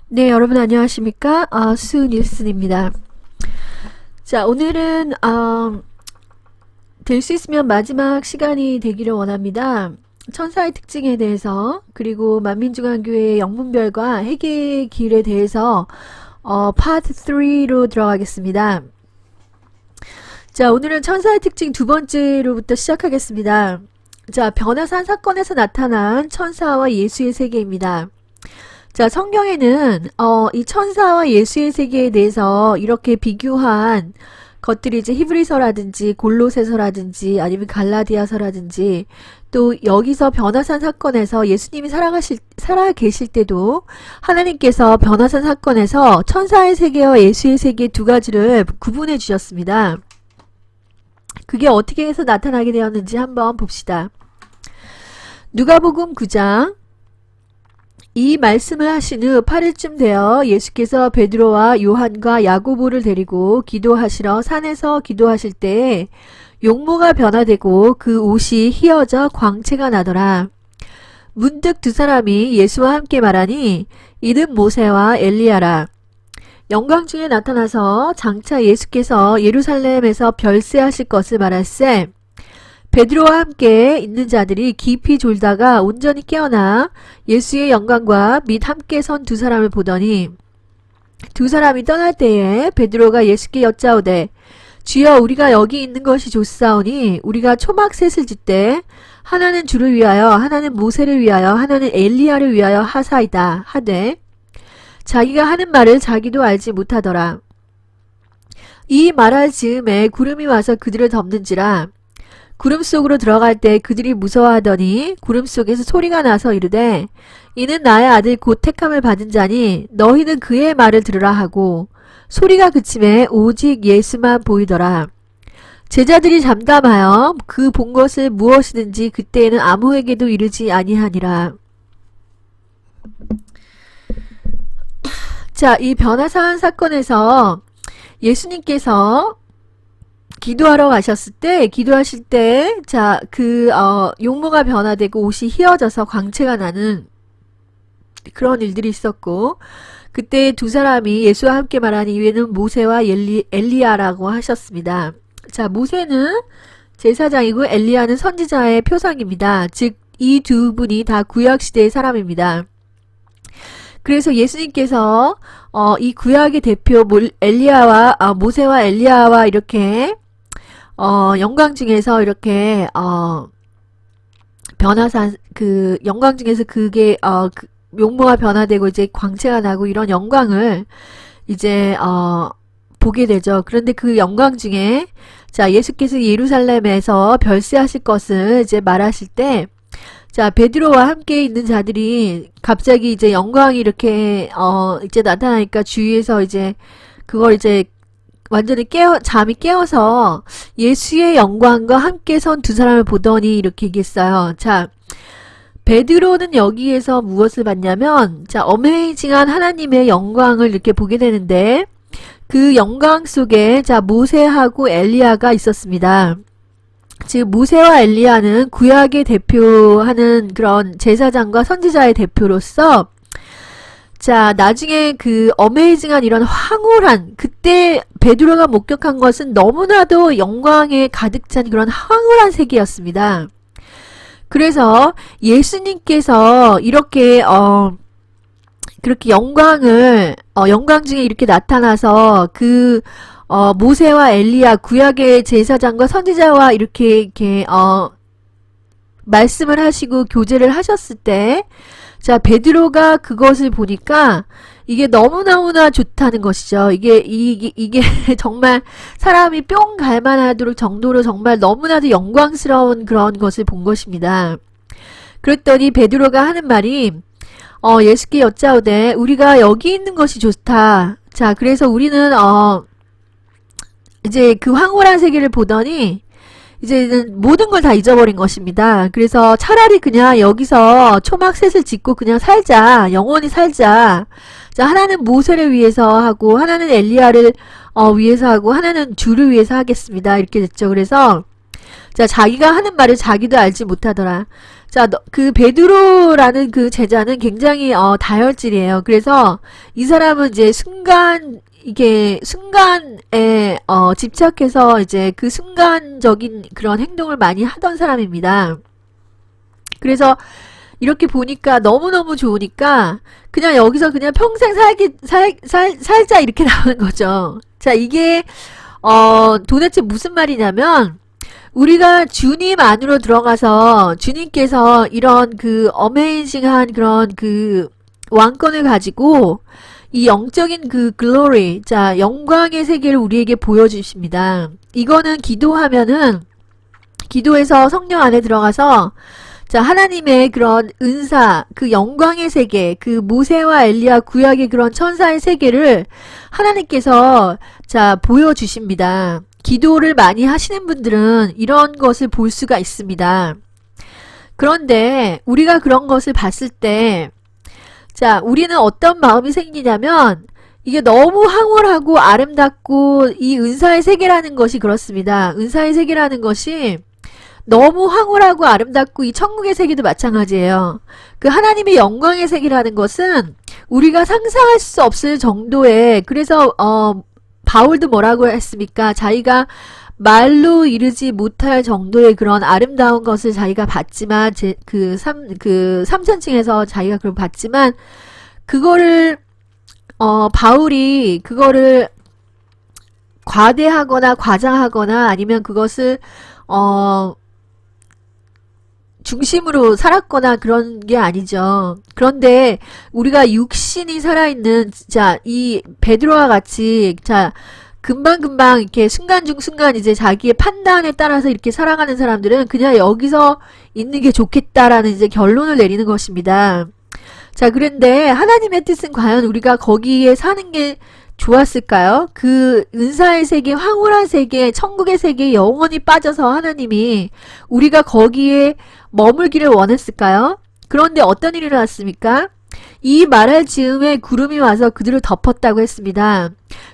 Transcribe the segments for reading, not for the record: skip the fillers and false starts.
네, 여러분 안녕하십니까? 수 닐슨입니다. 자, 오늘은 될 수 있으면 마지막 시간이 되기를 원합니다. 천사의 특징에 대해서 그리고 만민중앙교회의 영분별과 회개의 길에 대해서 파트 3로 들어가겠습니다. 자, 오늘은 천사의 특징 두 번째로부터 시작하겠습니다. 자, 변화산 사건에서 나타난 천사와 예수의 세계입니다. 자, 성경에는 이 천사와 예수의 세계에 대해서 이렇게 비교한 것들이 이제 히브리서라든지 골로새서라든지 아니면 갈라디아서라든지 또 여기서 변화산 사건에서 예수님이 살아 계실 때도 하나님께서 변화산 사건에서 천사의 세계와 예수의 세계 두 가지를 구분해 주셨습니다. 그게 어떻게 해서 나타나게 되었는지 한번 봅시다. 누가복음 9장 이 말씀을 하신 후 8일쯤 되어 예수께서 베드로와 요한과 야고보를 데리고 기도하시러 산에서 기도하실 때에 용모가 변화되고 그 옷이 휘어져 광채가 나더라. 문득 두 사람이 예수와 함께 말하니 이는 모세와 엘리야라. 영광 중에 나타나서 장차 예수께서 예루살렘에서 별세하실 것을 말할세. 베드로와 함께 있는 자들이 깊이 졸다가 온전히 깨어나 예수의 영광과 및 함께 선 두 사람을 보더니 두 사람이 떠날 때에 베드로가 예수께 여짜오되 주여 우리가 여기 있는 것이 좋사오니 우리가 초막셋을 짓되 하나는 주를 위하여 하나는 모세를 위하여 하나는 엘리야를 위하여 하사이다 하되 자기가 하는 말을 자기도 알지 못하더라. 이 말할 즈음에 구름이 와서 그들을 덮는지라. 구름 속으로 들어갈 때 그들이 무서워하더니 구름 속에서 소리가 나서 이르되 이는 나의 아들 곧 택함을 받은 자니 너희는 그의 말을 들으라 하고 소리가 그침에 오직 예수만 보이더라. 제자들이 잠잠하여 그 본 것을 무엇이든지 그때에는 아무에게도 이르지 아니하니라. 자, 이 변화산 사건에서 예수님께서 기도하러 가셨을 때, 기도하실 때, 자, 용모가 변화되고 옷이 휘어져서 광채가 나는 그런 일들이 있었고, 그때 두 사람이 예수와 함께 말하니 이외에는 모세와 엘리야라고 하셨습니다. 자, 모세는 제사장이고 엘리야는 선지자의 표상입니다. 즉, 이 두 분이 다 구약시대의 사람입니다. 그래서 예수님께서 이 구약의 대표 모세와 엘리야와 이렇게 영광 중에서 이렇게 변화산 영광 중에서 그게 용모가 변화되고 이제 광채가 나고 이런 영광을 이제 보게 되죠. 그런데 그 영광 중에 자, 예수께서 예루살렘에서 별세하실 것을 이제 말하실 때 자, 베드로와 함께 있는 자들이 갑자기 이제 영광이 이렇게 이제 나타나니까 주위에서 이제 그걸 이제 완전히 잠이 깨어서 예수의 영광과 함께 선 두 사람을 보더니 이렇게 얘기했어요. 자, 베드로는 여기에서 무엇을 봤냐면 자, 어메이징한 하나님의 영광을 이렇게 보게 되는데 그 영광 속에 자, 모세하고 엘리야가 있었습니다. 즉 모세와 엘리야는 구약의 대표하는 그런 제사장과 선지자의 대표로서 자, 나중에 그 어메이징한 이런 황홀한 그때 베드로가 목격한 것은 너무나도 영광에 가득 찬 그런 황홀한 세계였습니다. 그래서 예수님께서 이렇게 그렇게 영광 중에 이렇게 나타나서 모세와 엘리야 구약의 제사장과 선지자와 이렇게 말씀을 하시고 교제를 하셨을 때 자, 베드로가 그것을 보니까 이게 너무너무나 좋다는 것이죠. 이게 정말 사람이 뿅 갈만하도록 정도로 정말 너무나도 영광스러운 그런 것을 본 것입니다. 그랬더니 베드로가 하는 말이 예수께 여짜오되 우리가 여기 있는 것이 좋다. 자, 그래서 우리는 이제 그 황홀한 세계를 보더니 이제는 모든 걸 다 잊어버린 것입니다. 그래서 차라리 그냥 여기서 초막셋을 짓고 그냥 살자. 영원히 살자. 자, 하나는 모세를 위해서 하고 하나는 엘리야를 위해서 하고 하나는 주를 위해서 하겠습니다. 이렇게 됐죠. 그래서 자, 자기가 하는 말을 자기도 알지 못하더라. 자, 그 베드로라는 그 제자는 굉장히 다혈질이에요. 그래서 이 사람은 이제 이게 순간에 집착해서 이제 그 순간적인 그런 행동을 많이 하던 사람입니다. 그래서 이렇게 보니까 너무너무 좋으니까 그냥 여기서 그냥 평생 살자 이렇게 나오는 거죠. 자, 이게 도대체 무슨 말이냐면 우리가 주님 안으로 들어가서 주님께서 이런 그 어메이징한 그런 그 왕권을 가지고 이 영적인 그 글로리, 자, 영광의 세계를 우리에게 보여주십니다. 이거는 기도해서 성령 안에 들어가서 자, 하나님의 그런 은사, 그 영광의 세계, 그 모세와 엘리야 구약의 그런 천사의 세계를 하나님께서 자, 보여주십니다. 기도를 많이 하시는 분들은 이런 것을 볼 수가 있습니다. 그런데 우리가 그런 것을 봤을 때 자, 우리는 어떤 마음이 생기냐면 이게 너무 황홀하고 아름답고 이 은사의 세계라는 것이 그렇습니다. 은사의 세계라는 것이 너무 황홀하고 아름답고 이 천국의 세계도 마찬가지예요. 그 하나님의 영광의 세계라는 것은 우리가 상상할 수 없을 정도의 그래서 바울도 뭐라고 했습니까? 자기가 말로 이르지 못할 정도의 그런 아름다운 것을 자기가 봤지만 그 삼천층에서 자기가 그걸 봤지만 그거를 바울이 그거를 과대하거나 과장하거나 아니면 그것을 중심으로 살았거나 그런 게 아니죠. 그런데 우리가 육신이 살아있는 자, 이 베드로와 같이 자, 금방금방 이렇게 순간 중 순간 이제 자기의 판단에 따라서 이렇게 살아가는 사람들은 그냥 여기서 있는 게 좋겠다라는 이제 결론을 내리는 것입니다. 자, 그런데 하나님의 뜻은 과연 우리가 거기에 사는 게 좋았을까요? 그 은사의 세계, 황홀한 세계, 천국의 세계에 영원히 빠져서 하나님이 우리가 거기에 머물기를 원했을까요? 그런데 어떤 일이 일어났습니까? 이 말할 즈음에 구름이 와서 그들을 덮었다고 했습니다.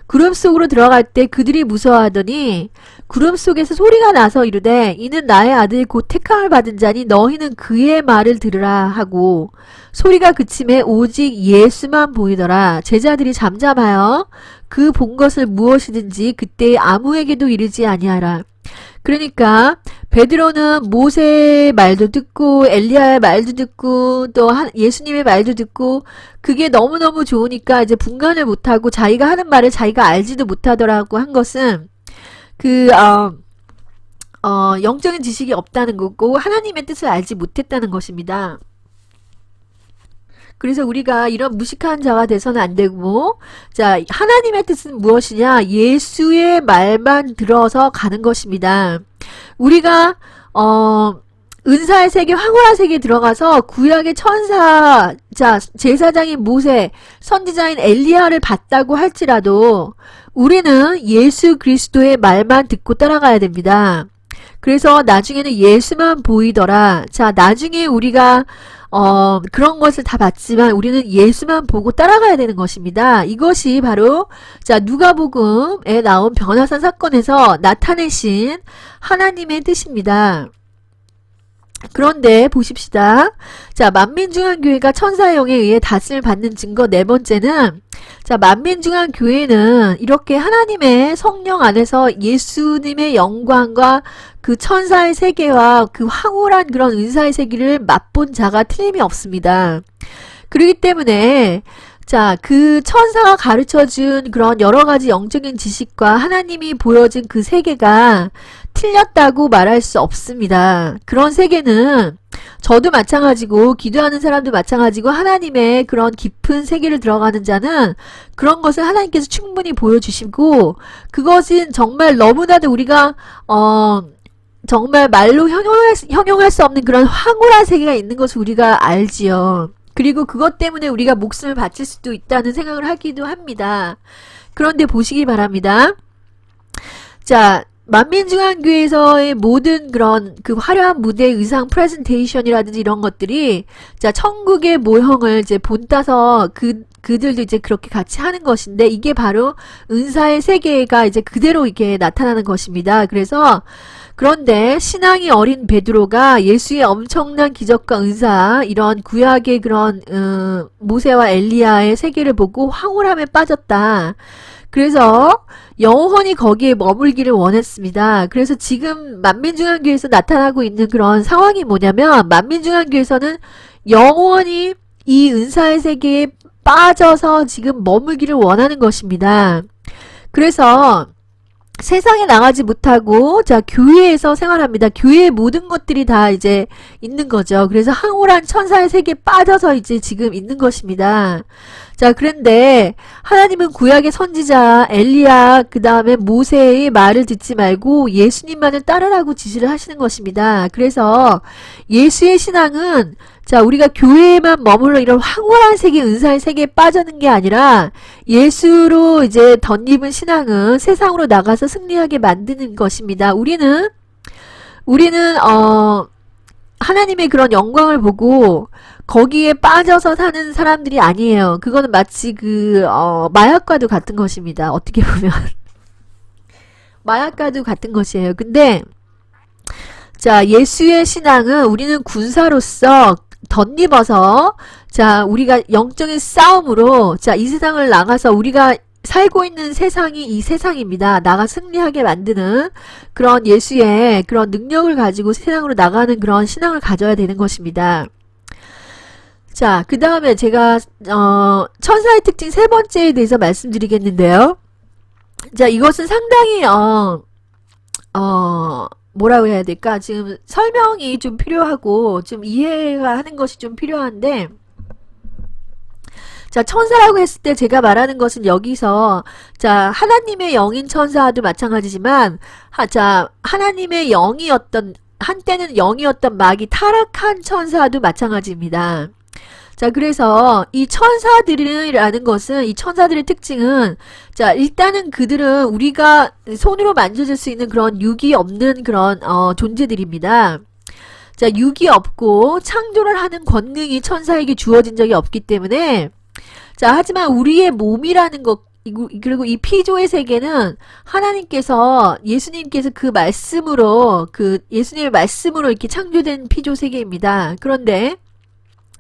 구름 속으로 들어갈 때 그들이 무서워하더니 구름 속에서 소리가 나서 이르되 이는 나의 아들 곧 택함을 받은 자니 너희는 그의 말을 들으라 하고 소리가 그침에 오직 예수만 보이더라. 제자들이 잠잠하여 그 본 것을 무엇이든지 그때 아무에게도 이르지 아니하라. 그러니까 베드로는 모세의 말도 듣고 엘리야의 말도 듣고 또 예수님의 말도 듣고 그게 너무너무 좋으니까 이제 분간을 못하고 자기가 하는 말을 자기가 알지도 못하더라고 한 것은 그 영적인 지식이 없다는 거고 하나님의 뜻을 알지 못했다는 것입니다. 그래서 우리가 이런 무식한 자가 돼서는 안 되고 자, 하나님의 뜻은 무엇이냐? 예수의 말만 들어서 가는 것입니다. 우리가 은사의 세계, 황홀한 세계에 들어가서 구약의 천사, 자, 제사장인 모세, 선지자인 엘리야를 봤다고 할지라도 우리는 예수 그리스도의 말만 듣고 따라가야 됩니다. 그래서 나중에는 예수만 보이더라. 자, 나중에 우리가 그런 것을 다 봤지만 우리는 예수만 보고 따라가야 되는 것입니다. 이것이 바로 자, 누가복음에 나온 변화산 사건에서 나타내신 하나님의 뜻입니다. 그런데 보십시다. 자, 만민중앙교회가 천사의 영에 의해 다스림을 받는 증거 네 번째는 자, 만민중앙교회는 이렇게 하나님의 성령 안에서 예수님의 영광과 그 천사의 세계와 그 황홀한 그런 은사의 세계를 맛본 자가 틀림이 없습니다. 그렇기 때문에 자, 그 천사가 가르쳐준 그런 여러가지 영적인 지식과 하나님이 보여준 그 세계가 틀렸다고 말할 수 없습니다. 그런 세계는 저도 마찬가지고 기도하는 사람도 마찬가지고 하나님의 그런 깊은 세계를 들어가는 자는 그런 것을 하나님께서 충분히 보여주시고 그것은 정말 너무나도 우리가 정말 말로 형용할 수 없는 그런 황홀한 세계가 있는 것을 우리가 알지요. 그리고 그것 때문에 우리가 목숨을 바칠 수도 있다는 생각을 하기도 합니다. 그런데 보시기 바랍니다. 자, 만민중앙교회에서의 모든 그런 그 화려한 무대 의상 프레젠테이션이라든지 이런 것들이 자 천국의 모형을 이제 본따서 그들도 이제 그렇게 같이 하는 것인데 이게 바로 은사의 세계가 이제 그대로 이렇게 나타나는 것입니다. 그래서 그런데 신앙이 어린 베드로가 예수의 엄청난 기적과 은사 이런 구약의 그런 모세와 엘리야의 세계를 보고 황홀함에 빠졌다. 그래서 영원히 거기에 머물기를 원했습니다. 그래서 지금 만민중앙교회에서 나타나고 있는 그런 상황이 뭐냐면 만민중앙교회에서는 영원히 이 은사의 세계에 빠져서 지금 머물기를 원하는 것입니다. 그래서 세상에 나가지 못하고 자 교회에서 생활합니다. 교회의 모든 것들이 다 이제 있는 거죠. 그래서 황홀한 천사의 세계에 빠져서 이제 지금 있는 것입니다. 자 그런데 하나님은 구약의 선지자 엘리야 그 다음에 모세의 말을 듣지 말고 예수님만을 따르라고 지시를 하시는 것입니다. 그래서 예수의 신앙은 자 우리가 교회에만 머물러 이런 황홀한 세계 은사의 세계에 빠지는 게 아니라 예수로 이제 덧입은 신앙은 세상으로 나가서 승리하게 만드는 것입니다. 우리는 하나님의 그런 영광을 보고 거기에 빠져서 사는 사람들이 아니에요. 그거는 마치 마약과도 같은 것입니다. 어떻게 보면 마약과도 같은 것이에요. 근데 자 예수의 신앙은 우리는 군사로서 덧입어서 자 우리가 영적인 싸움으로 자 이 세상을 나가서 우리가 살고 있는 세상이 이 세상입니다. 나가 승리하게 만드는 그런 예수의 그런 능력을 가지고 세상으로 나가는 그런 신앙을 가져야 되는 것입니다. 자, 그 다음에 제가 천사의 특징 세 번째에 대해서 말씀드리겠는데요. 자, 이것은 상당히 뭐라고 해야 될까? 지금 설명이 좀 필요하고 좀 이해가 하는 것이 좀 필요한데 자, 천사라고 했을 때 제가 말하는 것은 여기서 자, 하나님의 영인 천사도 마찬가지지만 자, 하나님의 영이었던 한때는 영이었던 마귀 타락한 천사도 마찬가지입니다. 자, 그래서 이 천사들이라는 것은 이 천사들의 특징은 자, 일단은 그들은 우리가 손으로 만져질 수 있는 그런 육이 없는 그런 존재들입니다. 자, 육이 없고 창조를 하는 권능이 천사에게 주어진 적이 없기 때문에 자, 하지만 우리의 몸이라는 것 그리고 이 피조의 세계는 하나님께서 예수님께서 그 말씀으로 예수님의 말씀으로 이렇게 창조된 피조 세계입니다. 그런데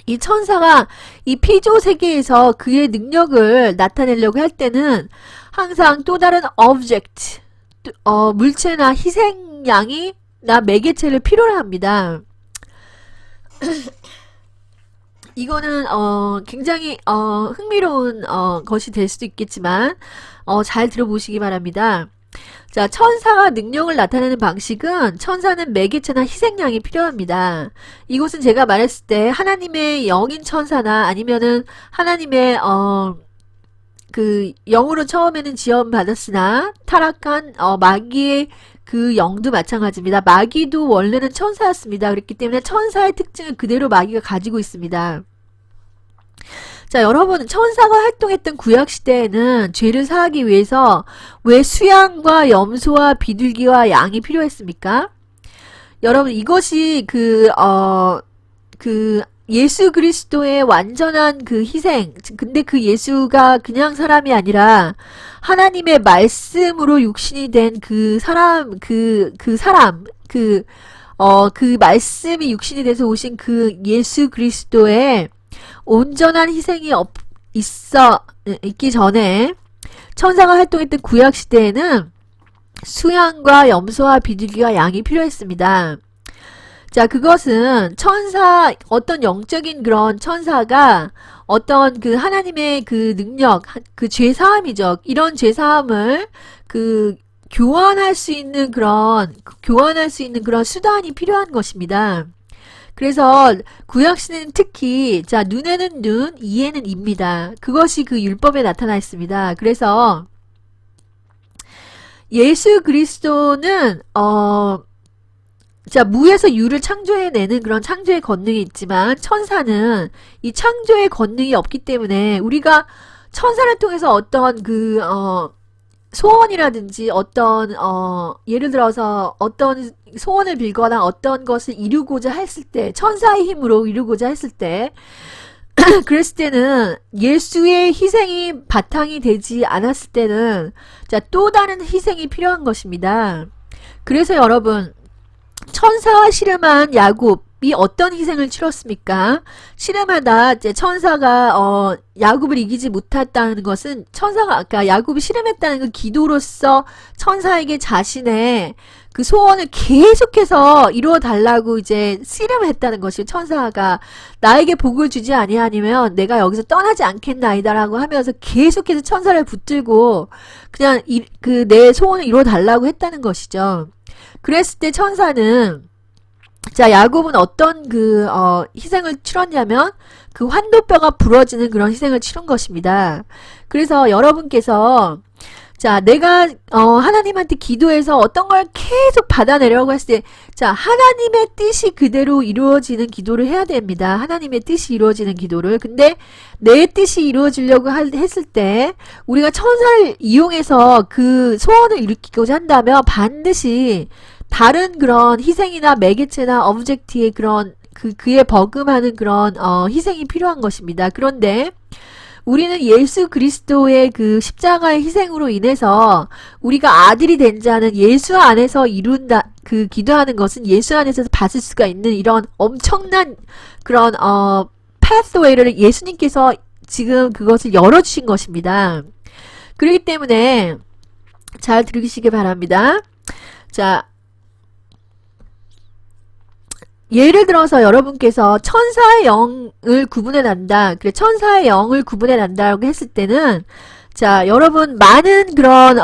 이 천사가 이 피조 세계에서 그의 능력을 나타내려고 할 때는 항상 또 다른 object, 물체나 희생양이나 매개체를 필요로 합니다. 이거는 굉장히 흥미로운 것이 될 수도 있겠지만 잘 들어보시기 바랍니다. 자, 천사가 능력을 나타내는 방식은 천사는 매개체나 희생양이 필요합니다. 이것은 제가 말했을 때 하나님의 영인 천사나 아니면은 하나님의 영으로 처음에는 지원받았으나 타락한 마귀의 그 영도 마찬가지입니다. 마귀도 원래는 천사였습니다. 그렇기 때문에 천사의 특징을 그대로 마귀가 가지고 있습니다. 자, 여러분 천사가 활동했던 구약시대에는 죄를 사하기 위해서 왜 수양과 염소와 비둘기와 양이 필요했습니까? 여러분 이것이 예수 그리스도의 완전한 그 희생 근데 그 예수가 그냥 사람이 아니라 하나님의 말씀으로 육신이 된 그 사람 그 말씀이 육신이 돼서 오신 그 예수 그리스도의 온전한 희생이 있기 전에 천사가 활동했던 구약시대에는 수양과 염소와 비둘기와 양이 필요했습니다. 자, 그것은 어떤 영적인 그런 천사가 어떤 그 하나님의 그 능력, 그 죄사함이죠. 이런 죄사함을 교환할 수 있는 그런 수단이 필요한 것입니다. 그래서 구약시대는 특히 자 눈에는 눈, 이에는 이입니다. 그것이 그 율법에 나타나 있습니다. 그래서 예수 그리스도는 자 무에서 유를 창조해내는 그런 창조의 권능이 있지만 천사는 이 창조의 권능이 없기 때문에 우리가 천사를 통해서 어떤 소원이라든지 어떤 예를 들어서 어떤 소원을 빌거나 어떤 것을 이루고자 했을 때, 천사의 힘으로 이루고자 했을 때, 그랬을 때는 예수의 희생이 바탕이 되지 않았을 때는 자, 또 다른 희생이 필요한 것입니다. 그래서 여러분, 천사와 씨름한 야곱이 어떤 희생을 치렀습니까? 씨름하다 이제 천사가 야곱을 이기지 못했다는 것은 천사가 아까 야곱이 씨름했다는 그 기도로서 천사에게 자신의 그 소원을 계속해서 이루어 달라고 이제 씨름을 했다는 것이 천사가 나에게 복을 주지 아니하면 내가 여기서 떠나지 않겠나이다라고 하면서 계속해서 천사를 붙들고 그냥 그 내 소원을 이루어 달라고 했다는 것이죠. 그랬을 때 천사는 자, 야곱은 어떤 희생을 치렀냐면 그 환도뼈가 부러지는 그런 희생을 치른 것입니다. 그래서 여러분께서 자, 내가 하나님한테 기도해서 어떤 걸 계속 받아내려고 했을 때 자, 하나님의 뜻이 그대로 이루어지는 기도를 해야 됩니다. 하나님의 뜻이 이루어지는 기도를. 근데 내 뜻이 이루어지려고 했을 때 우리가 천사를 이용해서 그 소원을 일으키고자 한다면 반드시 다른 그런 희생이나 매개체나 오브젝트의 그런 그에 버금하는 그런 희생이 필요한 것입니다. 그런데 우리는 예수 그리스도의 그 십자가의 희생으로 인해서 우리가 아들이 된 자는 예수 안에서 이룬다, 그 기도하는 것은 예수 안에서 받을 수가 있는 이런 엄청난 그런 pathway를 예수님께서 지금 그것을 열어주신 것입니다. 그렇기 때문에 잘 들으시기 바랍니다. 자, 예를 들어서 여러분께서 천사의 영을 구분해 난다. 그래, 천사의 영을 구분해 난다고 했을 때는 자, 여러분 많은 그런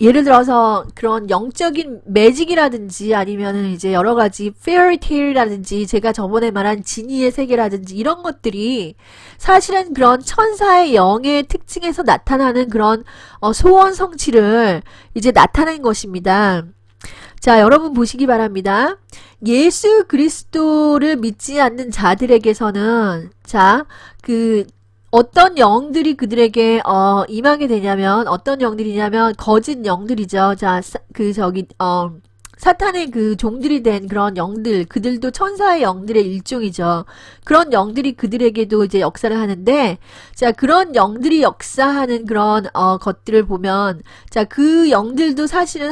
예를 들어서 그런 영적인 매직이라든지 아니면은 이제 여러 가지 페어리테일이라든지 제가 저번에 말한 지니의 세계라든지 이런 것들이 사실은 그런 천사의 영의 특징에서 나타나는 그런 소원 성취를 이제 나타낸 것입니다. 자, 여러분 보시기 바랍니다. 예수 그리스도를 믿지 않는 자들에게서는 자, 어떤 영들이 그들에게 임하게 되냐면 어떤 영들이냐면 거짓 영들이죠. 자, 사탄의 그 종들이 된 그런 영들, 그들도 천사의 영들의 일종이죠. 그런 영들이 그들에게도 이제 역사를 하는데, 자, 그런 영들이 역사하는 그런, 것들을 보면, 자, 그 영들도 사실은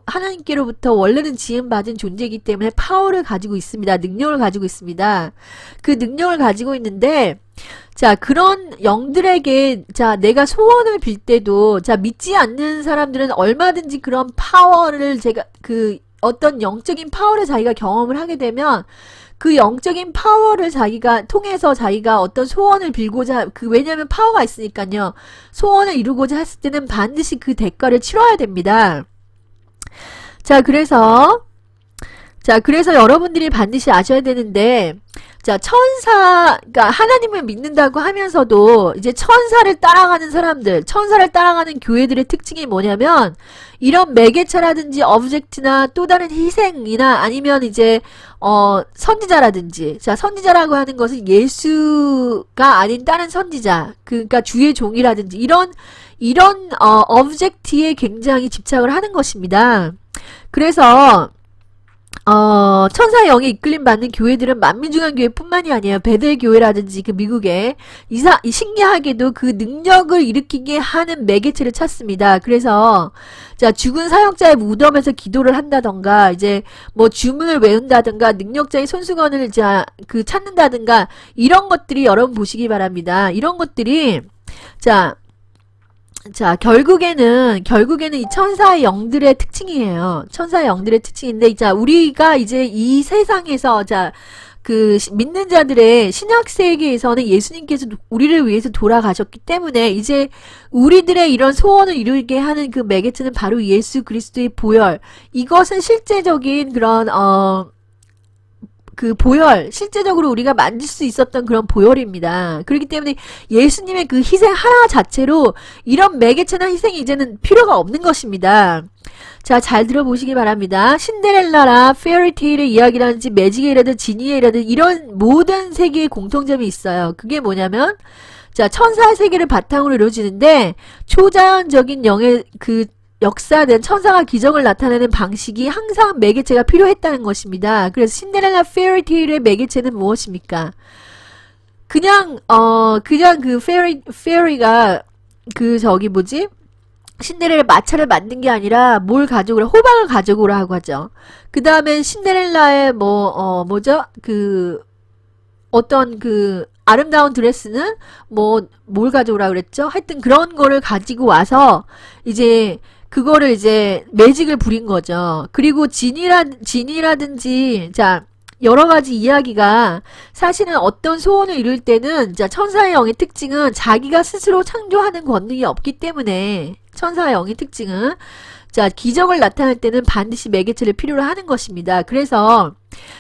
하나님께로부터 원래는 지음받은 존재이기 때문에 파워를 가지고 있습니다. 능력을 가지고 있습니다. 그 능력을 가지고 있는데, 자, 그런 영들에게, 자, 내가 소원을 빌 때도, 자, 믿지 않는 사람들은 얼마든지 그런 파워를 어떤 영적인 파워를 자기가 경험을 하게 되면, 그 영적인 파워를 자기가 통해서 자기가 어떤 소원을 빌고자, 왜냐면 파워가 있으니까요. 소원을 이루고자 했을 때는 반드시 그 대가를 치러야 됩니다. 자, 그래서 여러분들이 반드시 아셔야 되는데, 자, 그러니까 하나님을 믿는다고 하면서도 이제 천사를 따라가는 사람들, 천사를 따라가는 교회들의 특징이 뭐냐면 이런 매개체라든지 오브젝트나 또 다른 희생이나 아니면 이제 선지자라든지, 자, 선지자라고 하는 것은 예수가 아닌 다른 선지자, 그러니까 주의 종이라든지 이런 오브젝트에 굉장히 집착을 하는 것입니다. 그래서 천사의 영에 이끌림 받는 교회들은 만민중앙교회뿐만이 아니에요. 베델교회라든지 그 미국에 신기하게도 그 능력을 일으키게 하는 매개체를 찾습니다. 그래서 자, 죽은 사역자의 무덤에서 기도를 한다던가 이제 뭐 주문을 외운다던가 능력자의 손수건을 찾는다던가 이런 것들이 여러분 보시기 바랍니다. 이런 것들이 자, 결국에는 이 천사의 영들의 특징이에요. 천사의 영들의 특징인데, 자, 우리가 이제 이 세상에서, 자, 믿는 자들의 신약 세계에서는 예수님께서 우리를 위해서 돌아가셨기 때문에, 이제 우리들의 이런 소원을 이루게 하는 그 매개체는 바로 예수 그리스도의 보혈. 이것은 실제적인 그런, 그 보혈, 실제적으로 우리가 만질 수 있었던 그런 보혈입니다. 그렇기 때문에 예수님의 그 희생 하나 자체로 이런 매개체나 희생이 이제는 필요가 없는 것입니다. 자, 잘 들어보시기 바랍니다. 신데렐라라 페어리테일의 이야기라든지 매직이라든 지니에이라든 이런 모든 세계의 공통점이 있어요. 그게 뭐냐면 자, 천사의 세계를 바탕으로 이루어지는데 초자연적인 영의 그 역사된 천사가 기적을 나타내는 방식이 항상 매개체가 필요했다는 것입니다. 그래서 신데렐라 페어리테일의 매개체는 무엇입니까? 그냥 그 페어리가 그 저기 뭐지? 신데렐라 마차를 만든 게 아니라 뭘 가져오라, 호박을 가져오라 하고 하죠. 그 다음에 신데렐라의 뭐죠? 그 어떤 그 아름다운 드레스는 뭘 가져오라 그랬죠? 하여튼 그런 거를 가지고 와서 이제 그거를 이제 매직을 부린 거죠. 그리고 진이라든지 자 여러 가지 이야기가 사실은 어떤 소원을 이룰 때는 자 천사의 영의 특징은 자기가 스스로 창조하는 권능이 없기 때문에 천사의 영의 특징은 자 기적을 나타낼 때는 반드시 매개체를 필요로 하는 것입니다. 그래서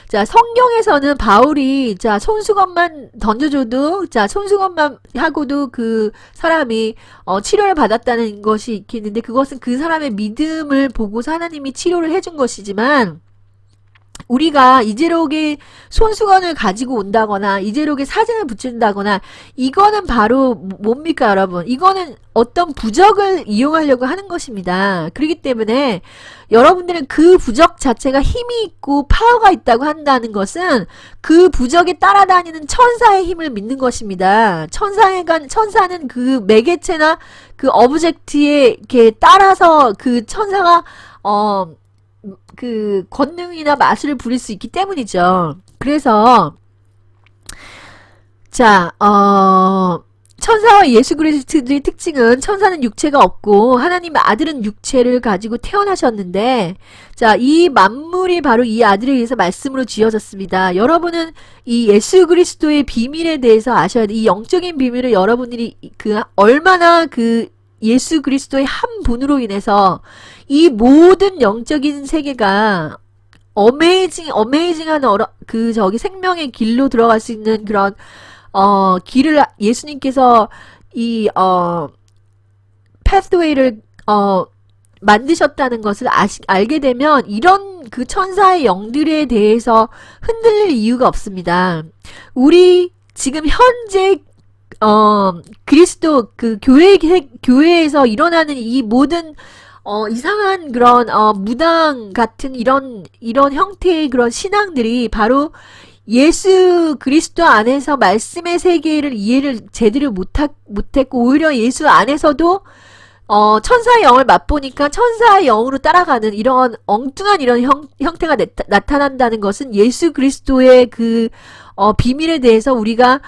자 성경에서는 바울이 자 손수건만 던져줘도 자 손수건만 하고도 그 사람이 치료를 받았다는 것이 있겠는데 그것은 그 사람의 믿음을 보고서 하나님이 치료를 해준 것이지만 우리가 이재록의 손수건을 가지고 온다거나 이재록의 사진을 붙인다거나 이거는 바로 뭡니까 여러분? 이거는 어떤 부적을 이용하려고 하는 것입니다. 그렇기 때문에 여러분들은 그 부적 자체가 힘이 있고 파워가 있다고 한다는 것은 그 부적에 따라다니는 천사의 힘을 믿는 것입니다. 천사는 그 매개체나 그 어브젝트에 이렇게 따라서 그 천사가 그 권능이나 마술을 부릴 수 있기 때문이죠. 그래서 자, 천사와 예수 그리스도의 특징은 천사는 육체가 없고 하나님의 아들은 육체를 가지고 태어나셨는데 자, 이 만물이 바로 이 아들에 의해서 말씀으로 지어졌습니다. 여러분은 이 예수 그리스도의 비밀에 대해서 아셔야 돼. 이 영적인 비밀을 여러분들이 그 얼마나 그 예수 그리스도의 한 분으로 인해서 이 모든 영적인 세계가 어메이징한 그 저기 생명의 길로 들어갈 수 있는 그런 길을 예수님께서 이 패스웨이를 만드셨다는 것을 알게 되면 이런 그 천사의 영들에 대해서 흔들릴 이유가 없습니다. 우리 지금 현재 그리스도 그 교회에서 일어나는 이 모든 이상한 그런 무당 같은 이런 형태의 그런 신앙들이 바로 예수 그리스도 안에서 말씀의 세계를 이해를 제대로 못했고 오히려 예수 안에서도 천사의 영을 맛보니까 천사의 영으로 따라가는 이런 엉뚱한 이런 형태가 나타난다는 것은 예수 그리스도의 그 비밀에 대해서 우리가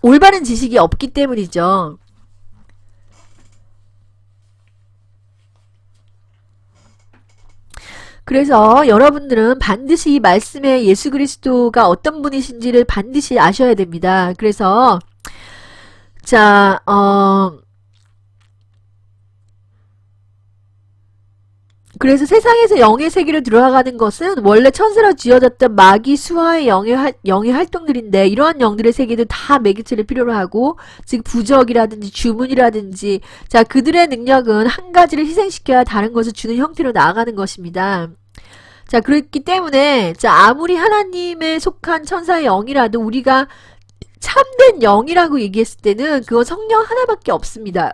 올바른 지식이 없기 때문이죠. 그래서 여러분들은 반드시 이 말씀의 예수 그리스도가 어떤 분이신지를 반드시 아셔야 됩니다. 그래서 자, 그래서 세상에서 영의 세계로 들어가는 것은 원래 천사로 지어졌던 마귀 수하의 영의 활동들인데 이러한 영들의 세계도 다 매개체를 필요로 하고 즉 부적이라든지 주문이라든지 자 그들의 능력은 한 가지를 희생시켜야 다른 것을 주는 형태로 나아가는 것입니다. 자 그렇기 때문에 자 아무리 하나님에 속한 천사의 영이라도 우리가 참된 영이라고 얘기했을 때는 그건 성령 하나밖에 없습니다.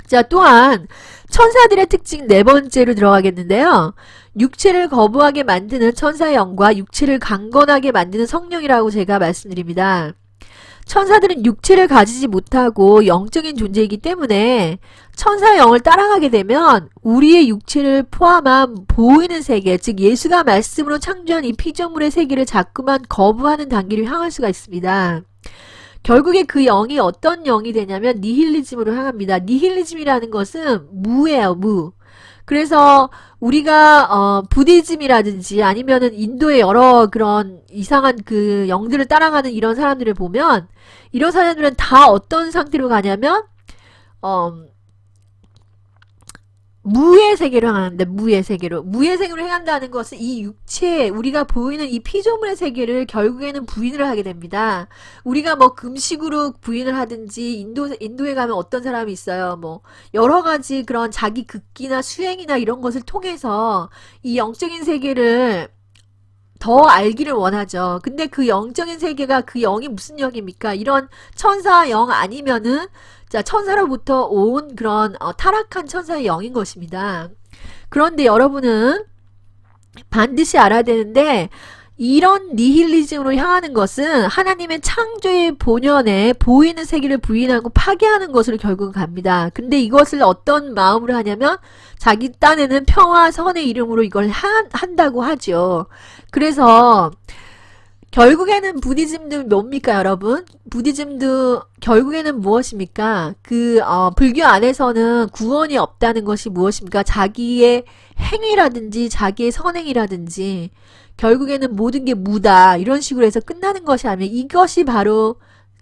자 또한 천사들의 특징 네 번째로 들어가겠는데요. 육체를 거부하게 만드는 천사의 영과 육체를 강건하게 만드는 성령이라고 제가 말씀드립니다. 천사들은 육체를 가지지 못하고 영적인 존재이기 때문에 천사의 영을 따라가게 되면 우리의 육체를 포함한 보이는 세계, 즉 예수가 말씀으로 창조한 이 피조물의 세계를 자꾸만 거부하는 단계로 향할 수가 있습니다. 결국에 그 영이 어떤 영이 되냐면 니힐리즘으로 향합니다. 니힐리즘이라는 것은 무예요, 무. 그래서 우리가 부디즘이라든지 아니면은 인도의 여러 그런 이상한 그 영들을 따라가는 이런 사람들을 보면 이런 사람들은 다 어떤 상태로 가냐면 무의 세계로 향하는데, 무의 세계로. 무의 세계로 향한다는 것은 이 육체, 우리가 보이는 이 피조물의 세계를 결국에는 부인을 하게 됩니다. 우리가 뭐 금식으로 부인을 하든지, 인도에 가면 어떤 사람이 있어요. 뭐, 여러 가지 그런 자기 극기나 수행이나 이런 것을 통해서 이 영적인 세계를 더 알기를 원하죠. 근데 그 영적인 세계가 그 영이 무슨 영입니까? 이런 천사 영 아니면은 자 천사로부터 온 그런 타락한 천사의 영인 것입니다. 그런데 여러분은 반드시 알아야 되는데 이런 니힐리즘으로 향하는 것은 하나님의 창조의 본연에 보이는 세계를 부인하고 파괴하는 것으로 결국은 갑니다. 근데 이것을 어떤 마음으로 하냐면 자기 딴에는 평화 선의 이름으로 이걸 한다고 하죠. 그래서 결국에는 부디즘도 뭡니까 여러분? 부디즘도 결국에는 무엇입니까? 불교 안에서는 구원이 없다는 것이 무엇입니까? 자기의 행위라든지 자기의 선행이라든지 결국에는 모든 게 무다 이런 식으로 해서 끝나는 것이 아니면 이것이 바로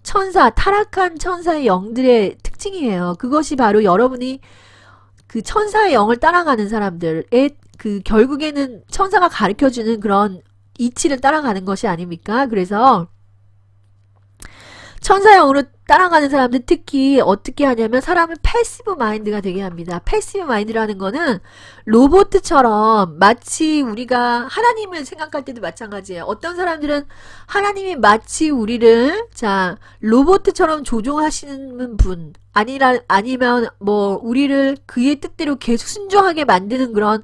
타락한 천사의 영들의 특징이에요. 그것이 바로 여러분이 그 천사의 영을 따라가는 사람들의 결국에는 천사가 가르쳐주는 그런 이치를 따라가는 것이 아닙니까? 그래서 천사영으로 따라가는 사람들 특히 어떻게 하냐면 사람을 패시브 마인드가 되게 합니다. 패시브 마인드라는 거는 로봇처럼 마치 우리가 하나님을 생각할 때도 마찬가지예요. 어떤 사람들은 하나님이 마치 우리를 로봇처럼 조종하시는 분 아니면 뭐 우리를 그의 뜻대로 계속 순종하게 만드는 그런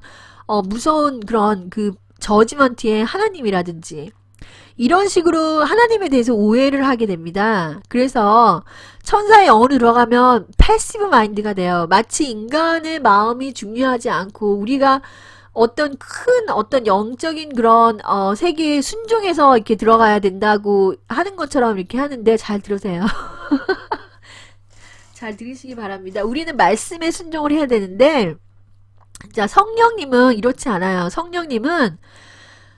무서운 그런 저지먼트의 하나님이라든지 이런 식으로 하나님에 대해서 오해를 하게 됩니다. 그래서 천사의 영으로 들어가면 패시브 마인드가 돼요. 마치 인간의 마음이 중요하지 않고 우리가 어떤 영적인 그런 세계에 순종해서 이렇게 들어가야 된다고 하는 것처럼 이렇게 하는데 잘 들으세요. 잘 들으시기 바랍니다. 우리는 말씀에 순종을 해야 되는데 성령님은 이렇지 않아요. 성령님은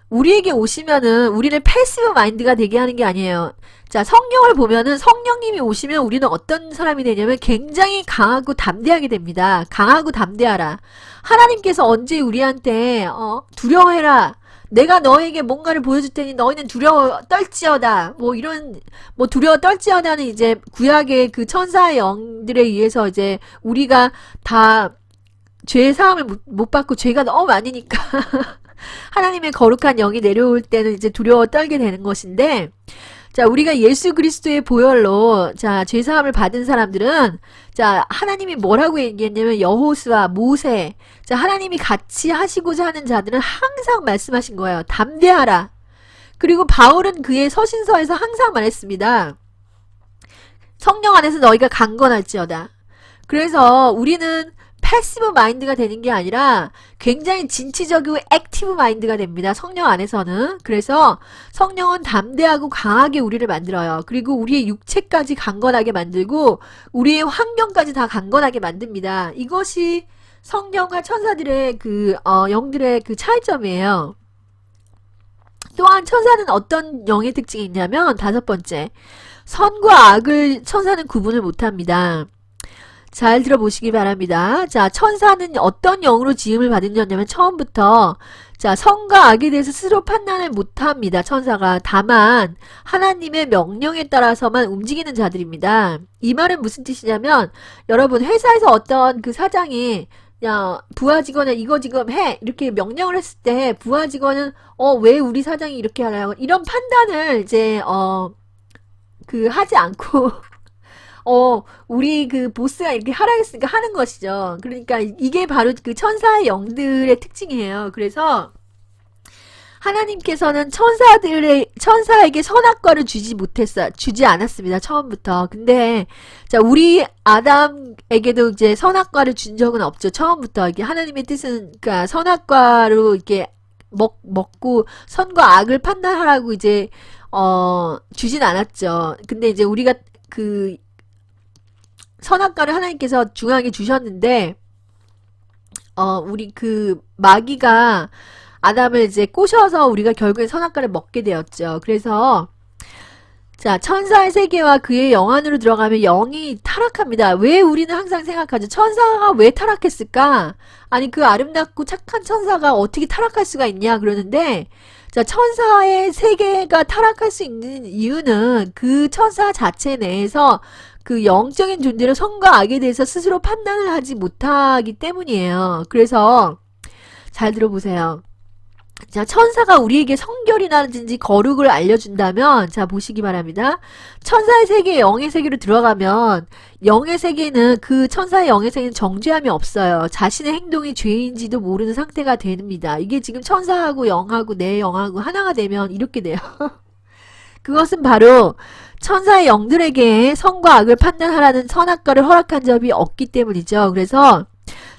우리에게 오시면은 우리를 패시브 마인드가 되게 하는 게 아니에요. 성령을 보면은 성령님이 오시면 우리는 어떤 사람이 되냐면 굉장히 강하고 담대하게 됩니다. 강하고 담대하라. 하나님께서 언제 우리한테 두려워해라. 내가 너에게 뭔가를 보여줄 테니 너희는 두려워 떨지어다. 두려워 떨지어다는 이제 구약의 그 천사의 영들에 의해서 이제 우리가 다 죄 사함을 못 받고 죄가 너무 많으니까 하나님의 거룩한 영이 내려올 때는 이제 두려워 떨게 되는 것인데 우리가 예수 그리스도의 보혈로 죄 사함을 받은 사람들은 하나님이 뭐라고 얘기했냐면 여호수아, 모세 하나님이 같이 하시고자 하는 자들은 항상 말씀하신 거예요. 담대하라. 그리고 바울은 그의 서신서에서 항상 말했습니다. 성령 안에서 너희가 강건할지어다. 그래서 우리는 패시브 마인드가 되는 게 아니라 굉장히 진취적이고 액티브 마인드가 됩니다. 성령 안에서는. 그래서 성령은 담대하고 강하게 우리를 만들어요. 그리고 우리의 육체까지 강건하게 만들고 우리의 환경까지 다 강건하게 만듭니다. 이것이 성령과 천사들의 영들의 차이점이에요. 또한 천사는 어떤 영의 특징이 있냐면 5번째, 선과 악을 천사는 구분을 못합니다. 잘 들어보시기 바랍니다. 천사는 어떤 영으로 지음을 받은 냐면 처음부터 선과 악에 대해서 스스로 판단을 못합니다. 천사가. 다만 하나님의 명령에 따라서만 움직이는 자들입니다. 이 말은 무슨 뜻이냐면 여러분 회사에서 어떤 사장이 야 부하 직원에 이거 지금 해 이렇게 명령을 했을 때 부하 직원은 왜 우리 사장이 이렇게 하냐고 이런 판단을 이제 하지 않고 우리 보스가 이렇게 하라 했으니까 하는 것이죠. 그러니까 이게 바로 천사의 영들의 특징이에요. 그래서 하나님께서는 천사에게 선악과를 주지 않았습니다. 처음부터. 근데, 우리 아담에게도 이제 선악과를 준 적은 없죠. 처음부터. 이게 하나님의 뜻은, 선악과로 이렇게 먹고 선과 악을 판단하라고 이제, 주진 않았죠. 근데 이제 우리가 선악과를 하나님께서 중앙에 주셨는데 우리 마귀가 아담을 이제 꼬셔서 우리가 결국에 선악과를 먹게 되었죠. 그래서 자, 천사의 세계와 그의 영 안으로 들어가면 영이 타락합니다. 왜 우리는 항상 생각하죠? 천사가 왜 타락했을까? 아니, 그 아름답고 착한 천사가 어떻게 타락할 수가 있냐? 그러는데, 자, 천사의 세계가 타락할 수 있는 이유는 그 천사 자체 내에서 그 영적인 존재로 선과 악에 대해서 스스로 판단을 하지 못하기 때문이에요. 그래서, 잘 들어보세요. 자, 천사가 우리에게 성결이라든지 거룩을 알려준다면, 자, 보시기 바랍니다. 천사의 세계, 영의 세계로 들어가면, 영의 세계는, 그 천사의 영의 세계는 정죄함이 없어요. 자신의 행동이 죄인지도 모르는 상태가 됩니다. 이게 지금 천사하고 영하고 내 영하고 하나가 되면 이렇게 돼요. 그것은 바로 천사의 영들에게 선과 악을 판단하라는 선악과를 허락한 적이 없기 때문이죠. 그래서,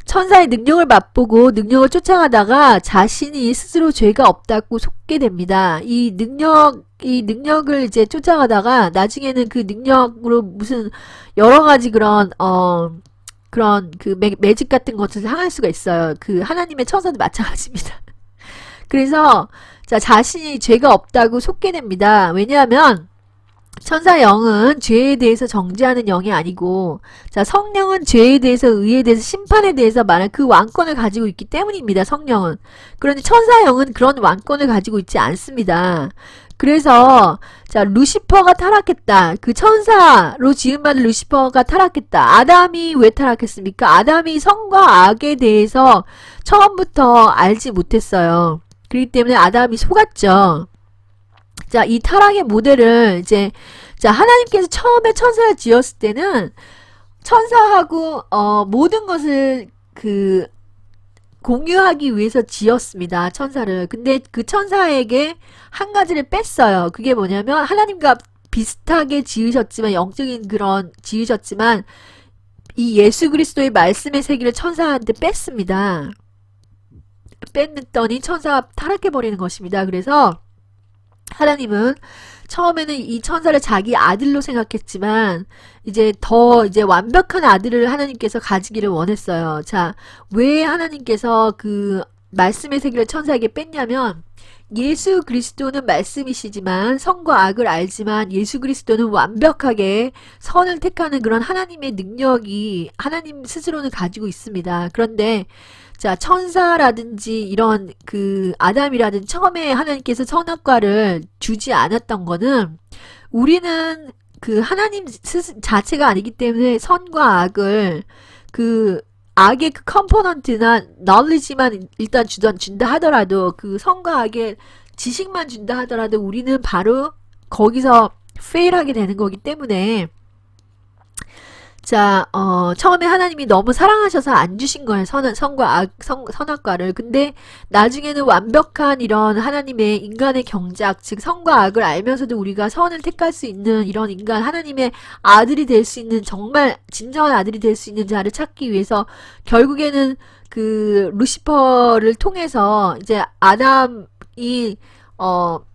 천사의 능력을 맛보고 능력을 쫓아가다가 자신이 스스로 죄가 없다고 속게 됩니다. 이 능력을 이제 쫓아가다가 나중에는 그 능력으로 무슨 여러 가지 그런 그 매직 같은 것을 행할 수가 있어요. 그 하나님의 천사도 마찬가지입니다. 그래서 자, 자신이 죄가 없다고 속게 됩니다. 왜냐하면 천사 영은 죄에 대해서 정죄하는 영이 아니고, 자, 성령은 죄에 대해서, 의에 대해서, 심판에 대해서 말할 그 왕권을 가지고 있기 때문입니다. 성령은. 그런데 천사 영은 그런 왕권을 가지고 있지 않습니다. 그래서 자, 루시퍼가 타락했다. 그 천사로 지음받은 루시퍼가 타락했다. 아담이 왜 타락했습니까? 아담이 선과 악에 대해서 처음부터 알지 못했어요. 그렇기 때문에 아담이 속았죠. 자, 이 타락의 모델을 이제, 자, 하나님께서 처음에 천사를 지었을 때는 천사하고, 모든 것을 공유하기 위해서 지었습니다. 천사를. 근데 그 천사에게 한 가지를 뺐어요. 그게 뭐냐면, 하나님과 비슷하게 지으셨지만, 영적인 그런 지으셨지만, 이 예수 그리스도의 말씀의 세계를 천사한테 뺐습니다. 뺐더니 천사가 타락해버리는 것입니다. 그래서, 하나님은 처음에는 이 천사를 자기 아들로 생각했지만 이제 더 완벽한 아들을 하나님께서 가지기를 원했어요. 자, 왜 하나님께서 그 말씀의 세계를 천사에게 뺐냐면 예수 그리스도는 말씀이시지만 선과 악을 알지만 예수 그리스도는 완벽하게 선을 택하는 그런 하나님의 능력이 하나님 스스로는 가지고 있습니다. 그런데 자, 천사라든지 이런 그 아담이라든지 처음에 하나님께서 선악과를 주지 않았던 거는 우리는 그 하나님 자체가 아니기 때문에 선과 악을 그 악의 그 컴포넌트나 knowledge만 일단 준다 하더라도 그 선과 악의 지식만 준다 하더라도 우리는 바로 거기서 fail하게 되는 거기 때문에 자, 처음에 하나님이 너무 사랑하셔서 안 주신 거예요. 선과 악, 선악과를. 근데 나중에는 완벽한 이런 하나님의 인간의 경작, 즉 선과 악을 알면서도 우리가 선을 택할 수 있는 이런 인간, 하나님의 아들이 될 수 있는 정말 진정한 아들이 될 수 있는 자를 찾기 위해서 결국에는 그 루시퍼를 통해서 이제 아담이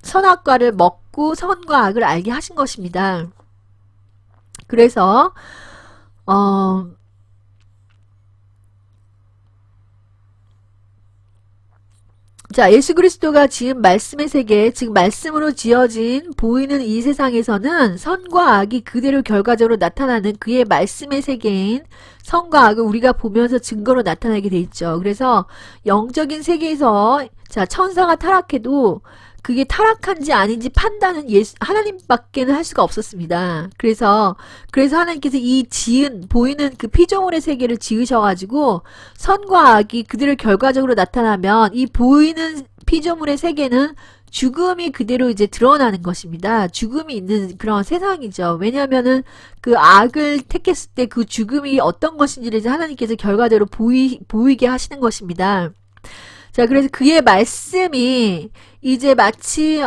선악과를 먹고 선과 악을 알게 하신 것입니다. 그래서 자, 예수 그리스도가 지은 말씀의 세계, 즉 말씀으로 지어진 보이는 이 세상에서는 선과 악이 그대로 결과적으로 나타나는 그의 말씀의 세계인 선과 악을 우리가 보면서 증거로 나타나게 돼 있죠. 그래서 영적인 세계에서 자, 천사가 타락해도 그게 타락한지 아닌지 판단은 하나님밖에는 할 수가 없었습니다. 그래서 하나님께서 이 보이는 그 피조물의 세계를 지으셔가지고 선과 악이 그대로 결과적으로 나타나면 이 보이는 피조물의 세계는 죽음이 그대로 이제 드러나는 것입니다. 죽음이 있는 그런 세상이죠. 왜냐하면은 그 악을 택했을 때 그 죽음이 어떤 것인지를 이제 하나님께서 결과적으로 보이게 하시는 것입니다. 자, 그래서 그의 말씀이 이제 마치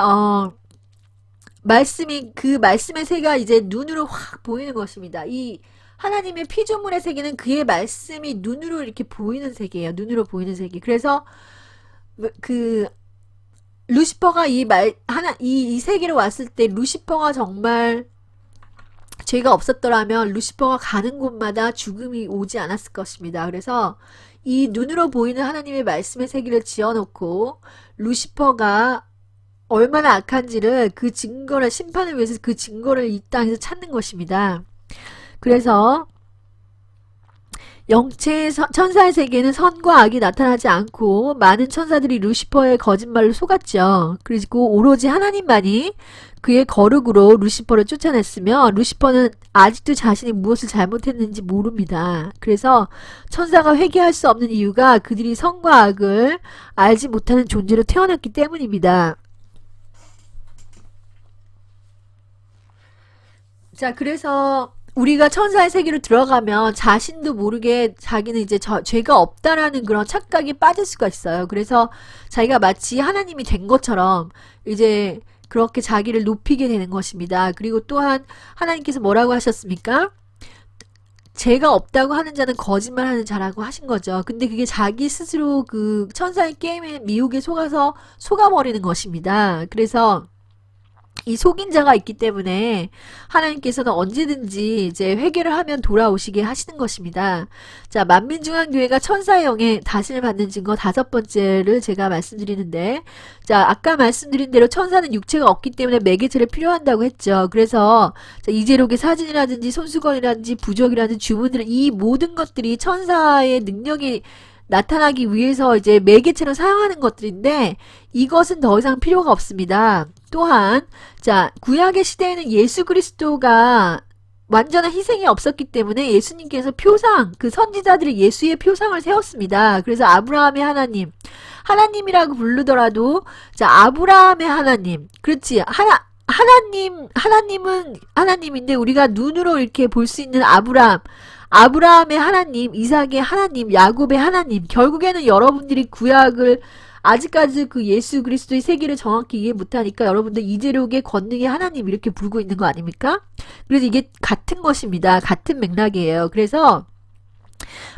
그 말씀의 세계가 이제 눈으로 확 보이는 것입니다. 이 하나님의 피조물의 세계는 그의 말씀이 눈으로 이렇게 보이는 세계예요. 눈으로 보이는 세계. 그래서 그 루시퍼가 이 세계로 왔을 때 루시퍼가 정말 죄가 없었더라면 루시퍼가 가는 곳마다 죽음이 오지 않았을 것입니다. 그래서 이 눈으로 보이는 하나님의 말씀의 세계를 지어놓고 루시퍼가 얼마나 악한지를 그 증거를 심판을 위해서 그 증거를 이 땅에서 찾는 것입니다. 그래서 영체의 천사의 세계에는 선과 악이 나타나지 않고 많은 천사들이 루시퍼의 거짓말로 속았죠. 그리고 오로지 하나님만이 그의 거룩으로 루시퍼를 쫓아냈으며 루시퍼는 아직도 자신이 무엇을 잘못했는지 모릅니다. 그래서 천사가 회개할 수 없는 이유가 그들이 선과 악을 알지 못하는 존재로 태어났기 때문입니다. 자, 그래서 우리가 천사의 세계로 들어가면 자신도 모르게 자기는 이제 죄가 없다라는 그런 착각에 빠질 수가 있어요. 그래서 자기가 마치 하나님이 된 것처럼 이제 그렇게 자기를 높이게 되는 것입니다. 그리고 또한 하나님께서 뭐라고 하셨습니까? 죄가 없다고 하는 자는 거짓말하는 자라고 하신 거죠. 근데 그게 자기 스스로 그 천사의 게임에 미혹에 속아버리는 것입니다. 그래서 이 속인 자가 있기 때문에 하나님께서는 언제든지 이제 회개를 하면 돌아오시게 하시는 것입니다. 자, 만민중앙교회가 천사의 영에 다스림을 받는 증거 5번째를 제가 말씀드리는데, 자, 아까 말씀드린 대로 천사는 육체가 없기 때문에 매개체를 필요한다고 했죠. 그래서 자, 이재록의 사진이라든지 손수건이라든지 부적이라든지 주문들, 이 모든 것들이 천사의 능력이 나타나기 위해서 이제 매개체로 사용하는 것들인데 이것은 더 이상 필요가 없습니다. 또한 자, 구약의 시대에는 예수 그리스도가 완전한 희생이 없었기 때문에 예수님께서 표상, 그 선지자들이 예수의 표상을 세웠습니다. 그래서 아브라함의 하나님, 하나님이라고 부르더라도 자, 아브라함의 하나님, 그렇지, 하나님은 하나님인데 우리가 눈으로 이렇게 볼 수 있는 아브라함의 하나님, 이삭의 하나님, 야곱의 하나님. 결국에는 여러분들이 구약을 아직까지 그 예수 그리스도의 세계를 정확히 이해 못하니까 여러분들 이재록의 권능의 하나님 이렇게 부르고 있는 거 아닙니까? 그래서 이게 같은 것입니다. 같은 맥락이에요. 그래서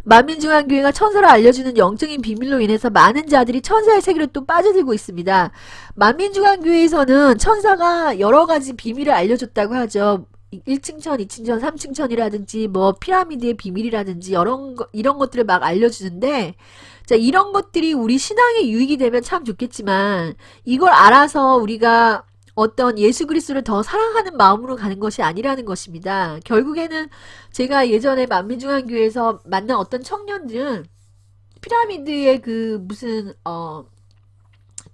만민중앙교회가 천사를 알려주는 영적인 비밀로 인해서 많은 자들이 천사의 세계로 또 빠져들고 있습니다. 만민중앙교회에서는 천사가 여러 가지 비밀을 알려줬다고 하죠. 1층천, 2층천, 3층천이라든지 뭐 피라미드의 비밀이라든지 이런 것들을 막 알려주는데 자, 이런 것들이 우리 신앙에 유익이 되면 참 좋겠지만 이걸 알아서 우리가 어떤 예수 그리스도를 더 사랑하는 마음으로 가는 것이 아니라는 것입니다. 결국에는 제가 예전에 만민중앙교회에서 만난 어떤 청년들은 피라미드의 그 무슨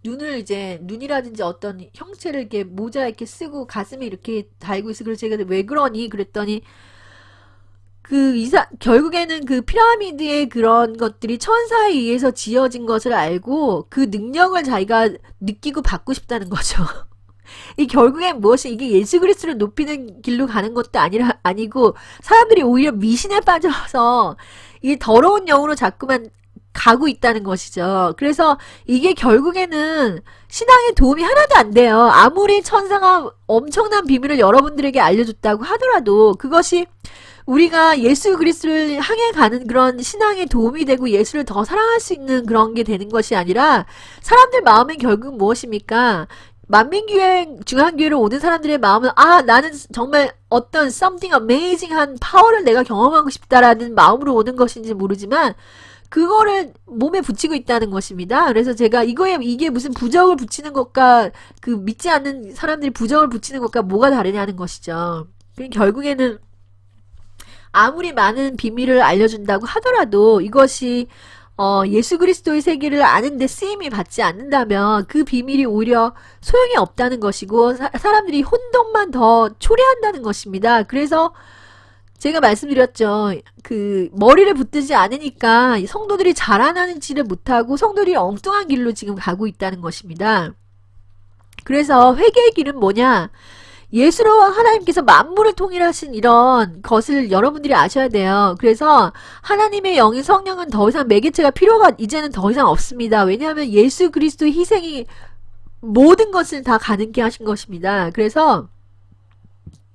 눈을 이제 눈이라든지 어떤 형체를 이렇게 모자 이렇게 쓰고 가슴에 이렇게 달고 있어. 그래서 제가 왜 그러니 그랬더니 결국에는 그 피라미드의 그런 것들이 천사에 의해서 지어진 것을 알고 그 능력을 자기가 느끼고 받고 싶다는 거죠. 이 결국엔 무엇이 이게 예수 그리스도를 높이는 길로 가는 것도 아니고 사람들이 오히려 미신에 빠져서 이 더러운 영으로 자꾸만 가고 있다는 것이죠. 그래서 이게 결국에는 신앙에 도움이 하나도 안 돼요. 아무리 천사가 엄청난 비밀을 여러분들에게 알려줬다고 하더라도 그것이 우리가 예수 그리스도를 향해 가는 그런 신앙에 도움이 되고 예수를 더 사랑할 수 있는 그런 게 되는 것이 아니라 사람들 마음은 결국 무엇입니까? 만민교회 중앙교회로 오는 사람들의 마음은 나는 정말 어떤 something amazing한 파워를 내가 경험하고 싶다라는 마음으로 오는 것인지 모르지만 그거를 몸에 붙이고 있다는 것입니다. 그래서 제가 이게 무슨 부적을 붙이는 것과 그 믿지 않는 사람들이 부적을 붙이는 것과 뭐가 다르냐는 것이죠. 결국에는 아무리 많은 비밀을 알려준다고 하더라도 이것이 예수 그리스도의 세계를 아는데 쓰임이 받지 않는다면 그 비밀이 오히려 소용이 없다는 것이고 사람들이 혼돈만 더 초래한다는 것입니다. 그래서 제가 말씀드렸죠. 그 머리를 붙들지 않으니까 성도들이 자라나지를 못하고 성도들이 엉뚱한 길로 지금 가고 있다는 것입니다. 그래서 회개의 길은 뭐냐? 예수로 하나님께서 만물을 통일하신 이런 것을 여러분들이 아셔야 돼요. 그래서 하나님의 영인 성령은 더 이상 매개체가 필요가 이제는 더 이상 없습니다. 왜냐하면 예수 그리스도의 희생이 모든 것을 다 가능케 하신 것입니다. 그래서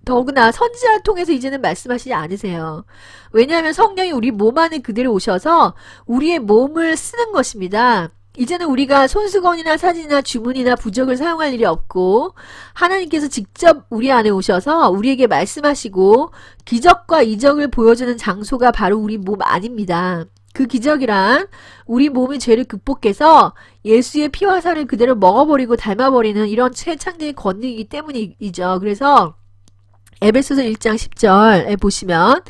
더구나 선지자를 통해서 이제는 말씀하시지 않으세요. 왜냐하면 성령이 우리 몸 안에 그대로 오셔서 우리의 몸을 쓰는 것입니다. 이제는 우리가 손수건이나 사진이나 주문이나 부적을 사용할 일이 없고 하나님께서 직접 우리 안에 오셔서 우리에게 말씀하시고 기적과 이적을 보여주는 장소가 바로 우리 몸 안입니다. 그 기적이란 우리 몸의 죄를 극복해서 예수의 피와 살을 그대로 먹어버리고 닮아버리는 이런 최창조의 권능이기 때문이죠. 그래서 에베소서 1장 10절에 보시면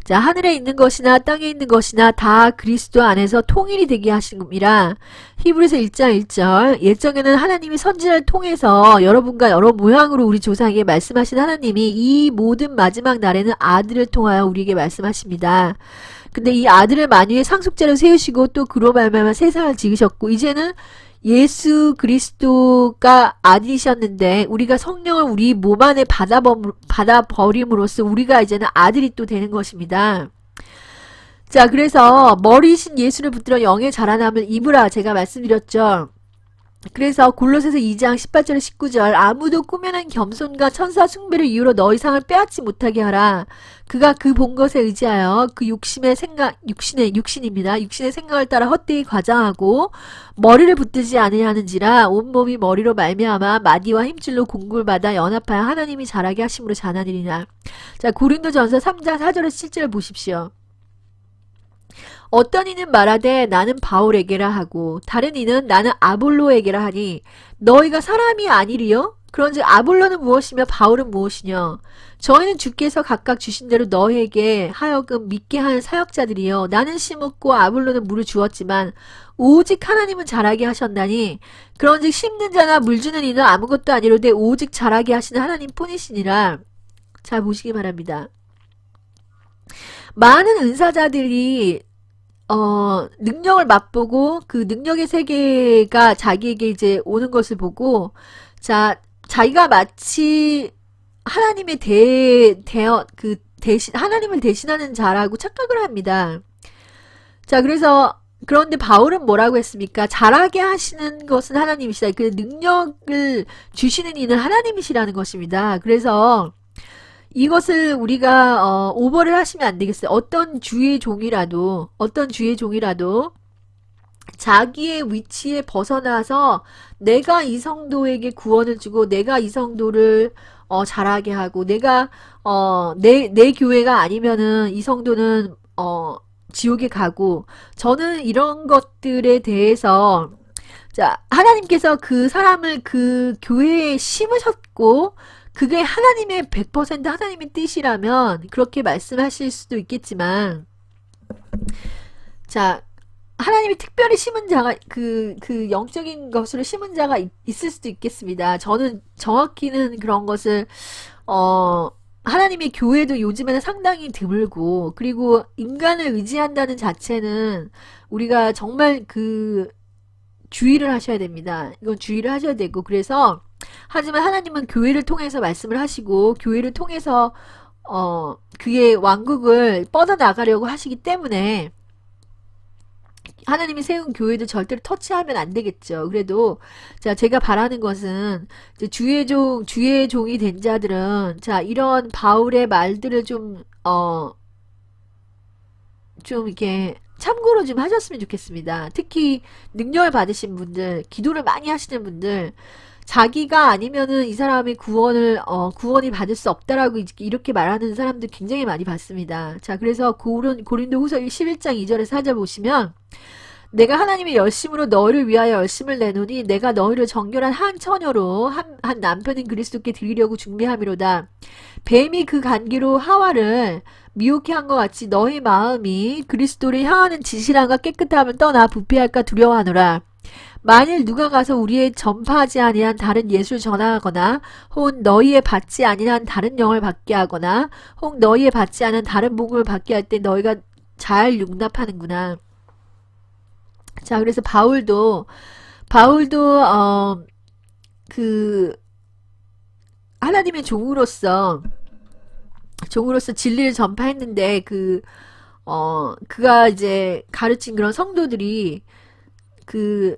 자, 하늘에 있는 것이나 땅에 있는 것이나 다 그리스도 안에서 통일이 되게 하심이라. 히브리서 1장 1절. 옛적에는 하나님이 선지자를 통해서 여러분과 여러 모양으로 우리 조상에게 말씀하신 하나님이 이 모든 마지막 날에는 아들을 통하여 우리에게 말씀하십니다. 근데 이 아들을 만유의 상속자로 세우시고 또 그로 말미암아 세상을 지으셨고 이제는 예수 그리스도가 아들이셨는데 우리가 성령을 우리 몸 안에 받아버림으로써 우리가 이제는 아들이 또 되는 것입니다. 자, 그래서 머리신 예수를 붙들어 영의 자라남을 입으라 제가 말씀드렸죠. 그래서 골로새서 2장 18절 19절 아무도 꾸며낸 겸손과 천사 숭배를 이유로 너희 상을 빼앗지 못하게 하라. 그가 그 본 것에 의지하여 그 육신입니다. 육신의 생각을 따라 헛되이 과장하고 머리를 붙들지 아니하는지라 온몸이 머리로 말미암아 마디와 힘줄로 공급을 받아 연합하여 하나님이 자라게 하심으로 자라느니라. 자, 고린도전서 3장 4절에서 7절을 보십시오. 어떤 이는 말하되 나는 바울에게라 하고 다른 이는 나는 아볼로에게라 하니 너희가 사람이 아니리요? 그런즉 아볼로는 무엇이며 바울은 무엇이뇨? 저희는 주께서 각각 주신 대로 너희에게 하여금 믿게 한 사역자들이요. 나는 심었고 아볼로는 물을 주었지만 오직 하나님은 자라게 하셨나니 그런즉 심는 자나 물 주는 이는 아무것도 아니로되 오직 자라게 하시는 하나님 뿐이시니라. 잘 보시기 바랍니다. 많은 은사자들이 능력을 맛보고 그 능력의 세계가 자기에게 이제 오는 것을 보고 자, 자기가 마치 하나님의 하나님을 대신하는 자라고 착각을 합니다. 자, 그런데 바울은 뭐라고 했습니까? 잘하게 하시는 것은 하나님이시다. 그 능력을 주시는 이는 하나님이시라는 것입니다. 그래서 이것을 우리가 오버를 하시면 안 되겠어요. 어떤 주의 종이라도 자기의 위치에 벗어나서 내가 이 성도에게 구원을 주고 내가 이 성도를 잘하게 하고 내가 내 교회가 아니면은 이 성도는 지옥에 가고 저는 이런 것들에 대해서 자, 하나님께서 그 사람을 그 교회에 심으셨고 그게 하나님의 100% 하나님의 뜻이라면 그렇게 말씀하실 수도 있겠지만 자, 하나님이 특별히 심은 자가 그 영적인 것으로 심은 자가 있을 수도 있겠습니다. 저는 정확히는 그런 것을 하나님의 교회도 요즘에는 상당히 드물고 그리고 인간을 의지한다는 자체는 우리가 정말 주의를 하셔야 됩니다. 이건 주의를 하셔야 되고 그래서 하지만 하나님은 교회를 통해서 말씀을 하시고 교회를 통해서 그의 왕국을 뻗어나가려고 하시기 때문에 하나님이 세운 교회도 절대로 터치하면 안 되겠죠. 그래도 자, 제가 바라는 것은 이제 주의 종이 된 자들은 자, 이런 바울의 말들을 좀 이렇게 참고로 좀 하셨으면 좋겠습니다. 특히 능력을 받으신 분들, 기도를 많이 하시는 분들, 자기가 아니면은 이 사람의 구원이 받을 수 없다라고 이렇게 말하는 사람들 굉장히 많이 봤습니다. 자, 그래서 고린도 후서 11장 2절에서 4절 보시면 내가 하나님의 열심으로 너희를 위하여 열심을 내노니 내가 너희를 정결한 한 처녀로 한 남편인 그리스도께 드리려고 준비함이로다. 뱀이 그 간기로 하와를 미혹해 한 것 같이 너희 마음이 그리스도를 향하는 지실함과 깨끗함을 떠나 부패할까 두려워하노라. 만일 누가 가서 우리의 전파하지 아니한 다른 예수를 전하거나 혹은 너희의 받지 아니한 다른 영을 받게 하거나 혹 너희의 받지 않은 다른 복음을 받게 할 때 너희가 잘 용납하는구나. 자, 그래서 바울도 하나님의 종으로서 진리를 전파했는데 그가 이제 가르친 그런 성도들이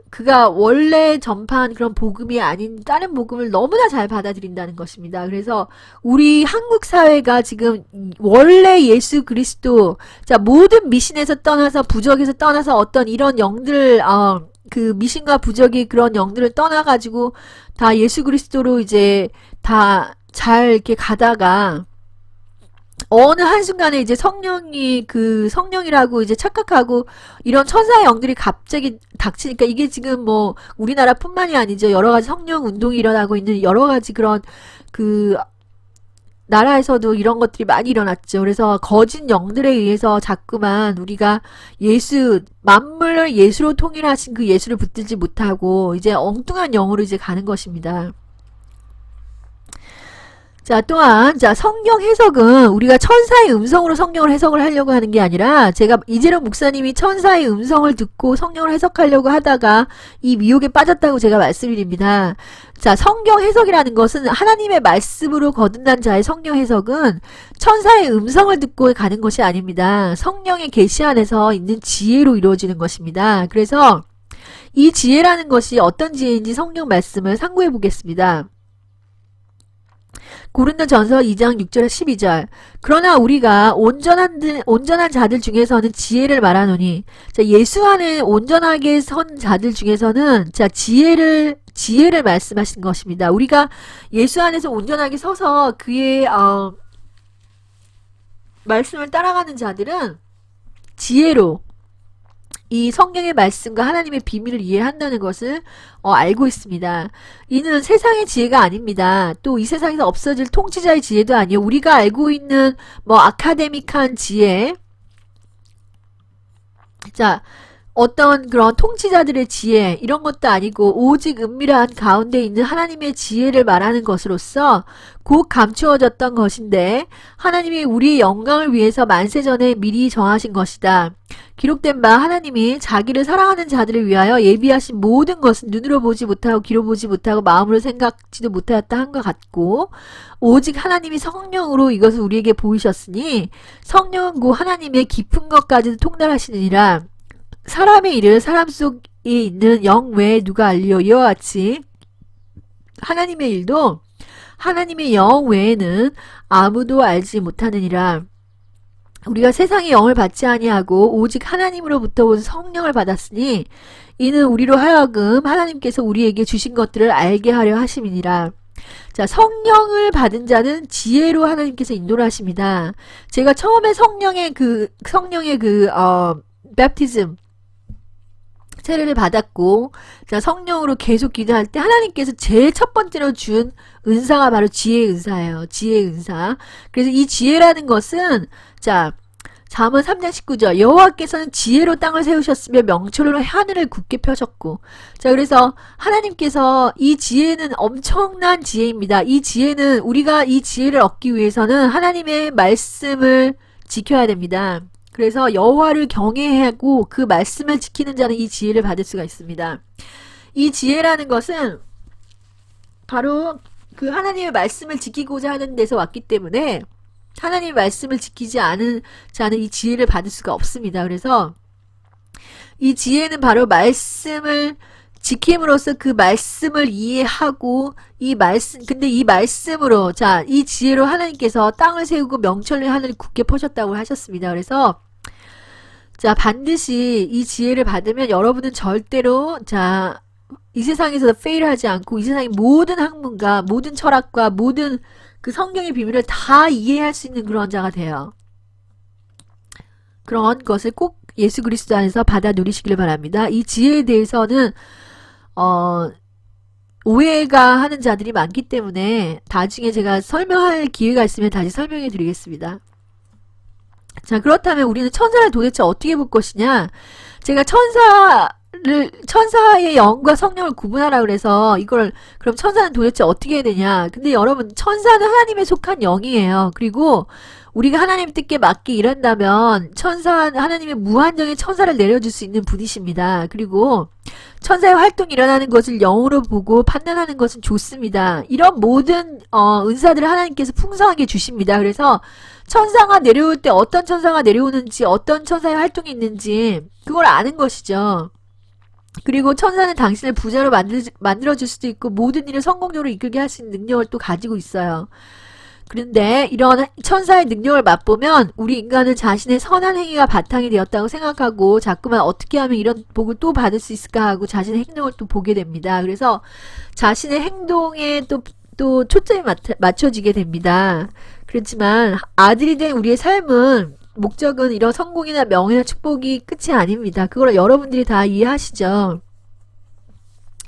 그가 원래 전파한 그런 복음이 아닌 다른 복음을 너무나 잘 받아들인다는 것입니다. 그래서 우리 한국 사회가 지금 원래 예수 그리스도, 자, 모든 미신에서 떠나서 부적에서 떠나서 어떤 이런 영들, 그 미신과 부적이 그런 영들을 떠나가지고 다 예수 그리스도로 이제 다 잘 이렇게 가다가 어느 한순간에 이제 성령이 그 성령이라고 이제 착각하고 이런 천사의 영들이 갑자기 닥치니까 이게 지금 뭐 우리나라뿐만이 아니죠. 여러 가지 성령 운동이 일어나고 있는 여러 가지 그런 그 나라에서도 이런 것들이 많이 일어났죠. 그래서 거짓 영들에 의해서 자꾸만 우리가 예수, 만물을 예수로 통일하신 그 예수를 붙들지 못하고 이제 엉뚱한 영으로 이제 가는 것입니다. 자, 또한, 자, 성경 해석은 우리가 천사의 음성으로 성경을 해석을 하려고 하는 게 아니라 제가 이재령 목사님이 천사의 음성을 듣고 성경을 해석하려고 하다가 이 미혹에 빠졌다고 제가 말씀드립니다. 자, 성경 해석이라는 것은 하나님의 말씀으로 거듭난 자의 성경 해석은 천사의 음성을 듣고 가는 것이 아닙니다. 성령의 계시 안에서 있는 지혜로 이루어지는 것입니다. 그래서 이 지혜라는 것이 어떤 지혜인지 성경 말씀을 상고해 보겠습니다. 고린도전서 2장 6절 12절 그러나 우리가 온전한 자들 중에서는 지혜를 말하노니 자, 예수 안에 온전하게 선 자들 중에서는 자, 지혜를 말씀하신 것입니다. 우리가 예수 안에서 온전하게 서서 그의 말씀을 따라가는 자들은 지혜로 이 성경의 말씀과 하나님의 비밀을 이해한다는 것을 알고 있습니다. 이는 세상의 지혜가 아닙니다. 또 이 세상에서 없어질 통치자의 지혜도 아니에요. 우리가 알고 있는 뭐 아카데믹한 지혜, 자 어떤 그런 통치자들의 지혜 이런 것도 아니고 오직 은밀한 가운데 있는 하나님의 지혜를 말하는 것으로서 곧 감추어졌던 것인데 하나님이 우리의 영광을 위해서 만세전에 미리 정하신 것이다. 기록된 바 하나님이 자기를 사랑하는 자들을 위하여 예비하신 모든 것은 눈으로 보지 못하고 귀로 보지 못하고 마음으로 생각지도 못하였다 한 것 같고 오직 하나님이 성령으로 이것을 우리에게 보이셨으니 성령은 곧 하나님의 깊은 것까지도 통달하시느니라. 사람의 일을 사람 속에 있는 영 외에 누가 알리요? 이와 같이 하나님의 일도 하나님의 영 외에는 아무도 알지 못하느니라. 우리가 세상의 영을 받지 아니하고 오직 하나님으로부터 온 성령을 받았으니 이는 우리로 하여금 하나님께서 우리에게 주신 것들을 알게 하려 하심이니라. 자, 성령을 받은 자는 지혜로 하나님께서 인도를 하십니다. 제가 처음에 성령의 베프티즘 세례를 받았고 자 성령으로 계속 기도할 때 하나님께서 제일 첫 번째로 준 은사가 바로 지혜의 은사예요. 지혜의 은사. 그래서 이 지혜라는 것은 자 잠언 3장 19절 여호와께서는 지혜로 땅을 세우셨으며 명철로 하늘을 굳게 펴셨고 자 그래서 하나님께서 이 지혜는 엄청난 지혜입니다. 이 지혜는 우리가 이 지혜를 얻기 위해서는 하나님의 말씀을 지켜야 됩니다. 그래서 여호와를 경외하고 그 말씀을 지키는 자는 이 지혜를 받을 수가 있습니다. 이 지혜라는 것은 바로 그 하나님의 말씀을 지키고자 하는 데서 왔기 때문에 하나님의 말씀을 지키지 않은 자는 이 지혜를 받을 수가 없습니다. 그래서 이 지혜는 바로 말씀을 지킴으로써 그 말씀을 이해하고 근데 이 말씀으로 자 이 지혜로 하나님께서 땅을 세우고 명철로 하늘을 굳게 펴셨다고 하셨습니다. 그래서 자 반드시 이 지혜를 받으면 여러분은 절대로 자 이 세상에서 페일하지 않고 이 세상의 모든 학문과 모든 철학과 모든 그 성경의 비밀을 다 이해할 수 있는 그런 자가 돼요. 그런 것을 꼭 예수 그리스도 안에서 받아 누리시길 바랍니다. 이 지혜에 대해서는 오해가 하는 자들이 많기 때문에 나중에 제가 설명할 기회가 있으면 다시 설명해 드리겠습니다. 자 그렇다면 우리는 천사를 도대체 어떻게 볼 것이냐. 제가 천사의 영과 성령을 구분하라 그래서 이걸 그럼 천사는 도대체 어떻게 해야 되냐. 근데 여러분 천사는 하나님에 속한 영이에요. 그리고 우리가 하나님 뜻께 맞게 일한다면 하나님의 무한정의 천사를 내려줄 수 있는 분이십니다. 그리고 천사의 활동이 일어나는 것을 영으로 보고 판단하는 것은 좋습니다. 이런 모든 은사들을 하나님께서 풍성하게 주십니다. 그래서 천사가 내려올 때 어떤 천사가 내려오는지 어떤 천사의 활동이 있는지 그걸 아는 것이죠. 그리고 천사는 당신을 부자로 만들어줄 수도 있고 모든 일을 성공적으로 이끌게 할 수 있는 능력을 또 가지고 있어요. 그런데 이런 천사의 능력을 맛보면 우리 인간은 자신의 선한 행위가 바탕이 되었다고 생각하고 자꾸만 어떻게 하면 이런 복을 또 받을 수 있을까 하고 자신의 행동을 또 보게 됩니다. 그래서 자신의 행동에 또 초점이 맞춰지게 됩니다. 그렇지만 아들이 된 우리의 삶은 목적은 이런 성공이나 명예나 축복이 끝이 아닙니다. 그걸 여러분들이 다 이해하시죠?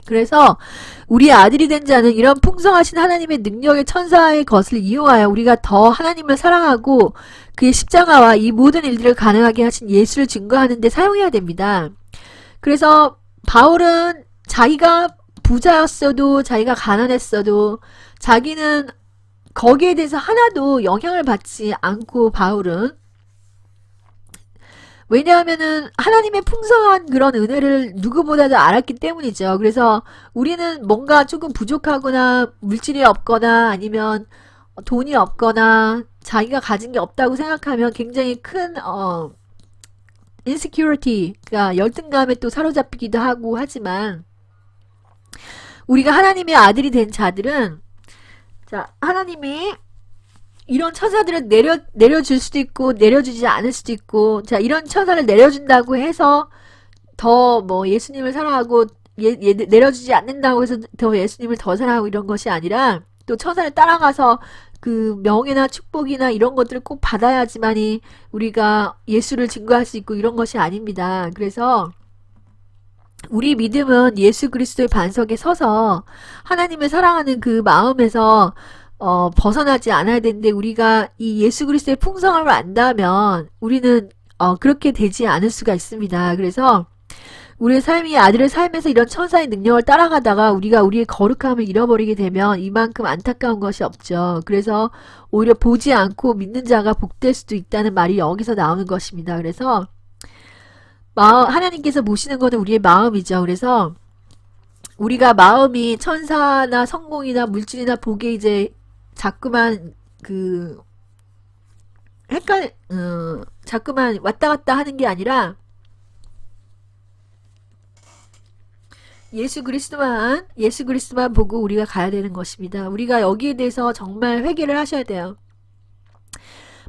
그래서 우리 아들이 된 자는 이런 풍성하신 하나님의 능력의 천사의 것을 이용하여 우리가 더 하나님을 사랑하고 그의 십자가와 이 모든 일들을 가능하게 하신 예수를 증거하는 데 사용해야 됩니다. 그래서 바울은 자기가 부자였어도 자기가 가난했어도 자기는 거기에 대해서 하나도 영향을 받지 않고 바울은 왜냐하면은 하나님의 풍성한 그런 은혜를 누구보다도 알았기 때문이죠. 그래서 우리는 뭔가 조금 부족하거나 물질이 없거나 아니면 돈이 없거나 자기가 가진 게 없다고 생각하면 굉장히 큰 insecurity가 열등감에 또 사로잡히기도 하고 하지만 우리가 하나님의 아들이 된 자들은 자 하나님이 이런 천사들을 내려줄 수도 있고 내려주지 않을 수도 있고 자 이런 천사를 내려준다고 해서 더 뭐 예수님을 사랑하고 내려주지 않는다고 해서 더 예수님을 더 사랑하고 이런 것이 아니라 또 천사를 따라가서 그 명예나 축복이나 이런 것들을 꼭 받아야지만이 우리가 예수를 증거할 수 있고 이런 것이 아닙니다. 그래서 우리 믿음은 예수 그리스도의 반석에 서서 하나님을 사랑하는 그 마음에서 벗어나지 않아야 되는데 우리가 이 예수 그리스도의 풍성함을 안다면 우리는 그렇게 되지 않을 수가 있습니다. 그래서 우리의 삶이 아들의 삶에서 이런 천사의 능력을 따라가다가 우리가 우리의 거룩함을 잃어버리게 되면 이만큼 안타까운 것이 없죠. 그래서 오히려 보지 않고 믿는 자가 복될 수도 있다는 말이 여기서 나오는 것입니다. 그래서 하나님께서 보시는 것은 우리의 마음이죠. 그래서 우리가 마음이 천사나 성공이나 물질이나 복에 이제 자꾸만 자꾸만 왔다 갔다 하는 게 아니라 예수 그리스도만 보고 우리가 가야 되는 것입니다. 우리가 여기에 대해서 정말 회개를 하셔야 돼요.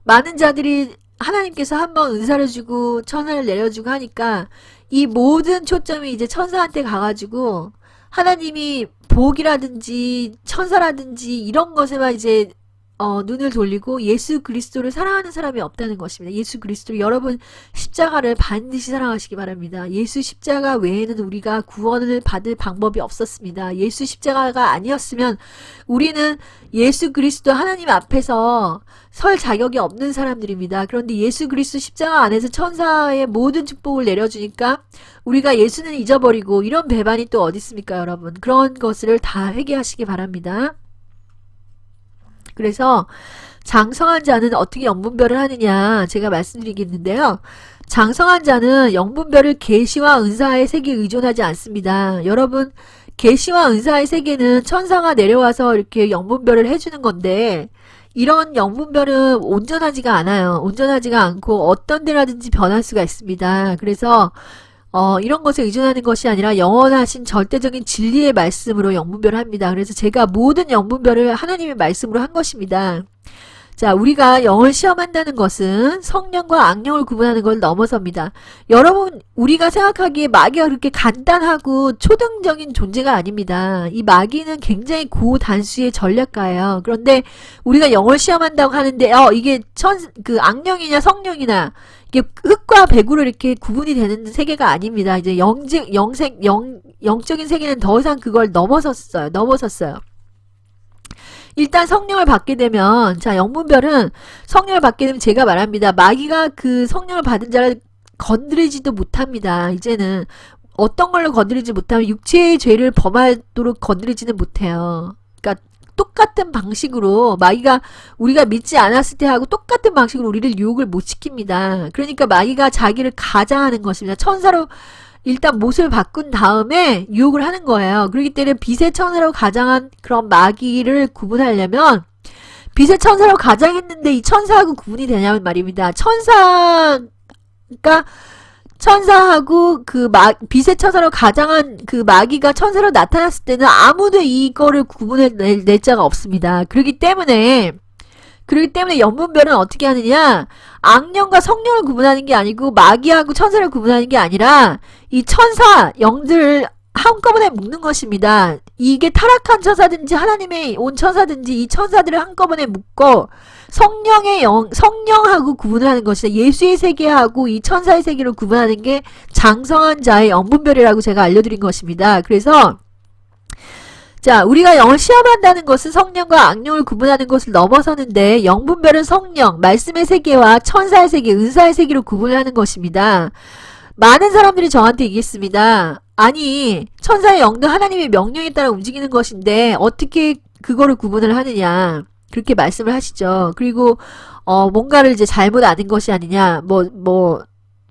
많은 자들이 하나님께서 한번 은사를 주고 천사를 내려주고 하니까 이 모든 초점이 이제 천사한테 가가지고 하나님이 복이라든지 천사라든지 이런 것에만 이제 눈을 돌리고 예수 그리스도를 사랑하는 사람이 없다는 것입니다. 예수 그리스도를 여러분 십자가를 반드시 사랑하시기 바랍니다. 예수 십자가 외에는 우리가 구원을 받을 방법이 없었습니다. 예수 십자가가 아니었으면 우리는 예수 그리스도 하나님 앞에서 설 자격이 없는 사람들입니다. 그런데 예수 그리스도 십자가 안에서 천사의 모든 축복을 내려주니까 우리가 예수는 잊어버리고 이런 배반이 또 어디 있습니까 여러분. 그런 것을 다 회개하시기 바랍니다. 그래서 장성한 자는 어떻게 영분별을 하느냐 제가 말씀드리겠는데요. 장성한 자는 영분별을 계시와 은사의 세계에 의존하지 않습니다. 여러분 계시와 은사의 세계는 천사가 내려와서 이렇게 영분별을 해주는 건데 이런 영분별은 온전하지가 않아요. 온전하지가 않고 어떤 데라든지 변할 수가 있습니다. 그래서 이런 것에 의존하는 것이 아니라 영원하신 절대적인 진리의 말씀으로 영분별을 합니다. 그래서 제가 모든 영분별을 하나님의 말씀으로 한 것입니다. 자, 우리가 영을 시험한다는 것은 성령과 악령을 구분하는 걸 넘어섭니다. 여러분, 우리가 생각하기에 마귀가 그렇게 간단하고 초등적인 존재가 아닙니다. 이 마귀는 굉장히 고단수의 전략가예요. 그런데 우리가 영을 시험한다고 하는데, 이게 악령이냐 성령이나, 이게 흙과 백으로 이렇게 구분이 되는 세계가 아닙니다. 이제 영적인 세계는 더 이상 그걸 넘어섰어요. 일단 성령을 받게 되면 자 영분별은 성령을 받게 되면 제가 말합니다. 마귀가 그 성령을 받은 자를 건드리지도 못합니다. 이제는 어떤 걸로 건드리지 못하면 육체의 죄를 범하도록 건드리지는 못해요. 그러니까 똑같은 방식으로 마귀가 우리가 믿지 않았을 때 하고 똑같은 방식으로 우리를 유혹을 못 시킵니다. 그러니까 마귀가 자기를 가장하는 것입니다. 천사로 일단 못을 바꾼 다음에 유혹을 하는 거예요. 그렇기 때문에 빛의 천사로 가장한 그런 마귀를 구분하려면 빛의 천사로 가장했는데 이 천사하고 구분이 되냐면 말입니다. 천사하고 빛의 천사로 가장한 그 마귀가 천사로 나타났을 때는 아무도 이거를 구분해낼 자가 없습니다. 그렇기 때문에 영분별은 어떻게 하느냐? 악령과 성령을 구분하는 게 아니고 마귀하고 천사를 구분하는 게 아니라 이 천사 영들을 한꺼번에 묶는 것입니다. 이게 타락한 천사든지 하나님의 온 천사든지 이 천사들을 한꺼번에 묶고 성령하고 구분을 하는 것이다. 예수의 세계하고 이 천사의 세계를 구분하는 게 장성한 자의 영분별이라고 제가 알려드린 것입니다. 그래서 자, 우리가 영을 시험한다는 것은 성령과 악령을 구분하는 것을 넘어서는데 영분별은 성령, 말씀의 세계와 천사의 세계, 은사의 세계로 구분을 하는 것입니다. 많은 사람들이 저한테 얘기했습니다. 아니, 천사의 영도 하나님의 명령에 따라 움직이는 것인데 어떻게 그거를 구분을 하느냐, 그렇게 말씀을 하시죠. 그리고 뭔가를 이제 잘못 아는 것이 아니냐,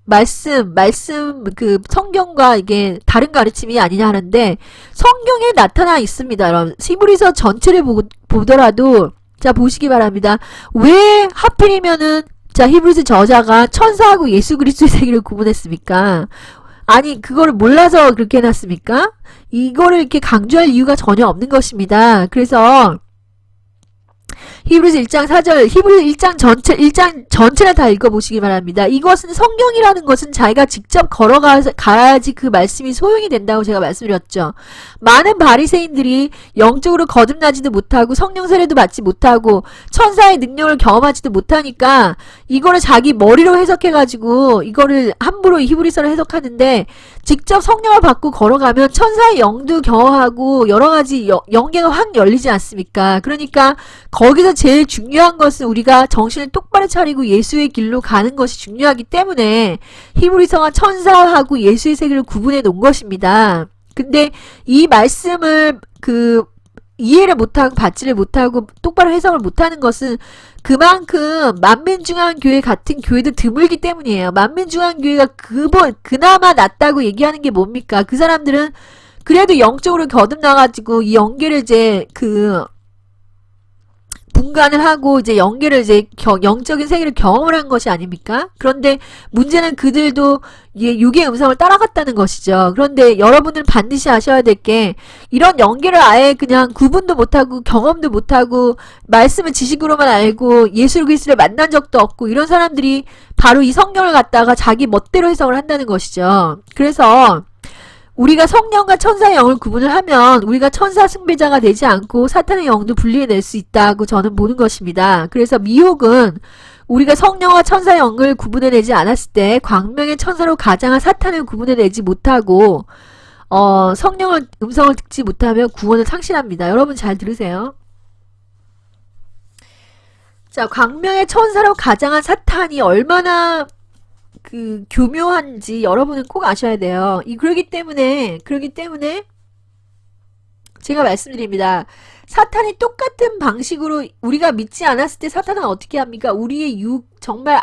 말씀 그 성경과 이게 다른 가르침이 아니냐 하는데 성경에 나타나 있습니다. 여러분, 히브리서 전체를 보더라도 자, 보시기 바랍니다. 왜 하필이면은 자, 히브리서 저자가 천사하고 예수 그리스도의 세계를 구분했습니까? 아니, 그거를 몰라서 그렇게 해놨습니까? 이거를 이렇게 강조할 이유가 전혀 없는 것입니다. 그래서 히브리서 1장 4절, 히브리서 1장 전체를 다 읽어보시기 바랍니다. 이것은 성경이라는 것은 자기가 직접 걸어가야지 그 말씀이 소용이 된다고 제가 말씀드렸죠. 많은 바리새인들이 영적으로 거듭나지도 못하고 성령 세례도 받지 못하고 천사의 능력을 경험하지도 못하니까 이거를 자기 머리로 해석해가지고 이거를 함부로 히브리서를 해석하는데, 직접 성령을 받고 걸어가면 천사의 영도 경험하고 여러가지 영계가 확 열리지 않습니까? 그러니까 거기서 제일 중요한 것은 우리가 정신을 똑바로 차리고 예수의 길로 가는 것이 중요하기 때문에 히브리서가 천사하고 예수의 세계를 구분해 놓은 것입니다. 근데 이 말씀을 이해를 못하고 받지를 못하고 똑바로 해석을 못하는 것은 그만큼 만민중앙교회 같은 교회도 드물기 때문이에요. 만민중앙교회가 그나마 낫다고 얘기하는 게 뭡니까? 그 사람들은 그래도 영적으로 거듭나가지고 이 영계를 이제 분간을 하고 이제 영계를 이제 영적인 세계를 경험을 한 것이 아닙니까? 그런데 문제는 그들도 육의 음성을 따라갔다는 것이죠. 그런데 여러분은 반드시 아셔야 될 게, 이런 영계를 아예 그냥 구분도 못하고 경험도 못하고 말씀을 지식으로만 알고 예수 그리스도를 만난 적도 없고 이런 사람들이 바로 이 성경을 갖다가 자기 멋대로 해석을 한다는 것이죠. 그래서 우리가 성령과 천사의 영을 구분을 하면 우리가 천사 숭배자가 되지 않고 사탄의 영도 분리해낼 수 있다고 저는 보는 것입니다. 그래서 미혹은 우리가 성령과 천사의 영을 구분해내지 않았을 때 광명의 천사로 가장한 사탄을 구분해내지 못하고 성령의 음성을 듣지 못하면 구원을 상실합니다. 여러분 잘 들으세요. 자, 광명의 천사로 가장한 사탄이 얼마나 교묘한지 여러분은 꼭 아셔야 돼요. 그러기 때문에 제가 말씀드립니다. 사탄이 똑같은 방식으로 우리가 믿지 않았을 때 사탄은 어떻게 합니까? 우리의 정말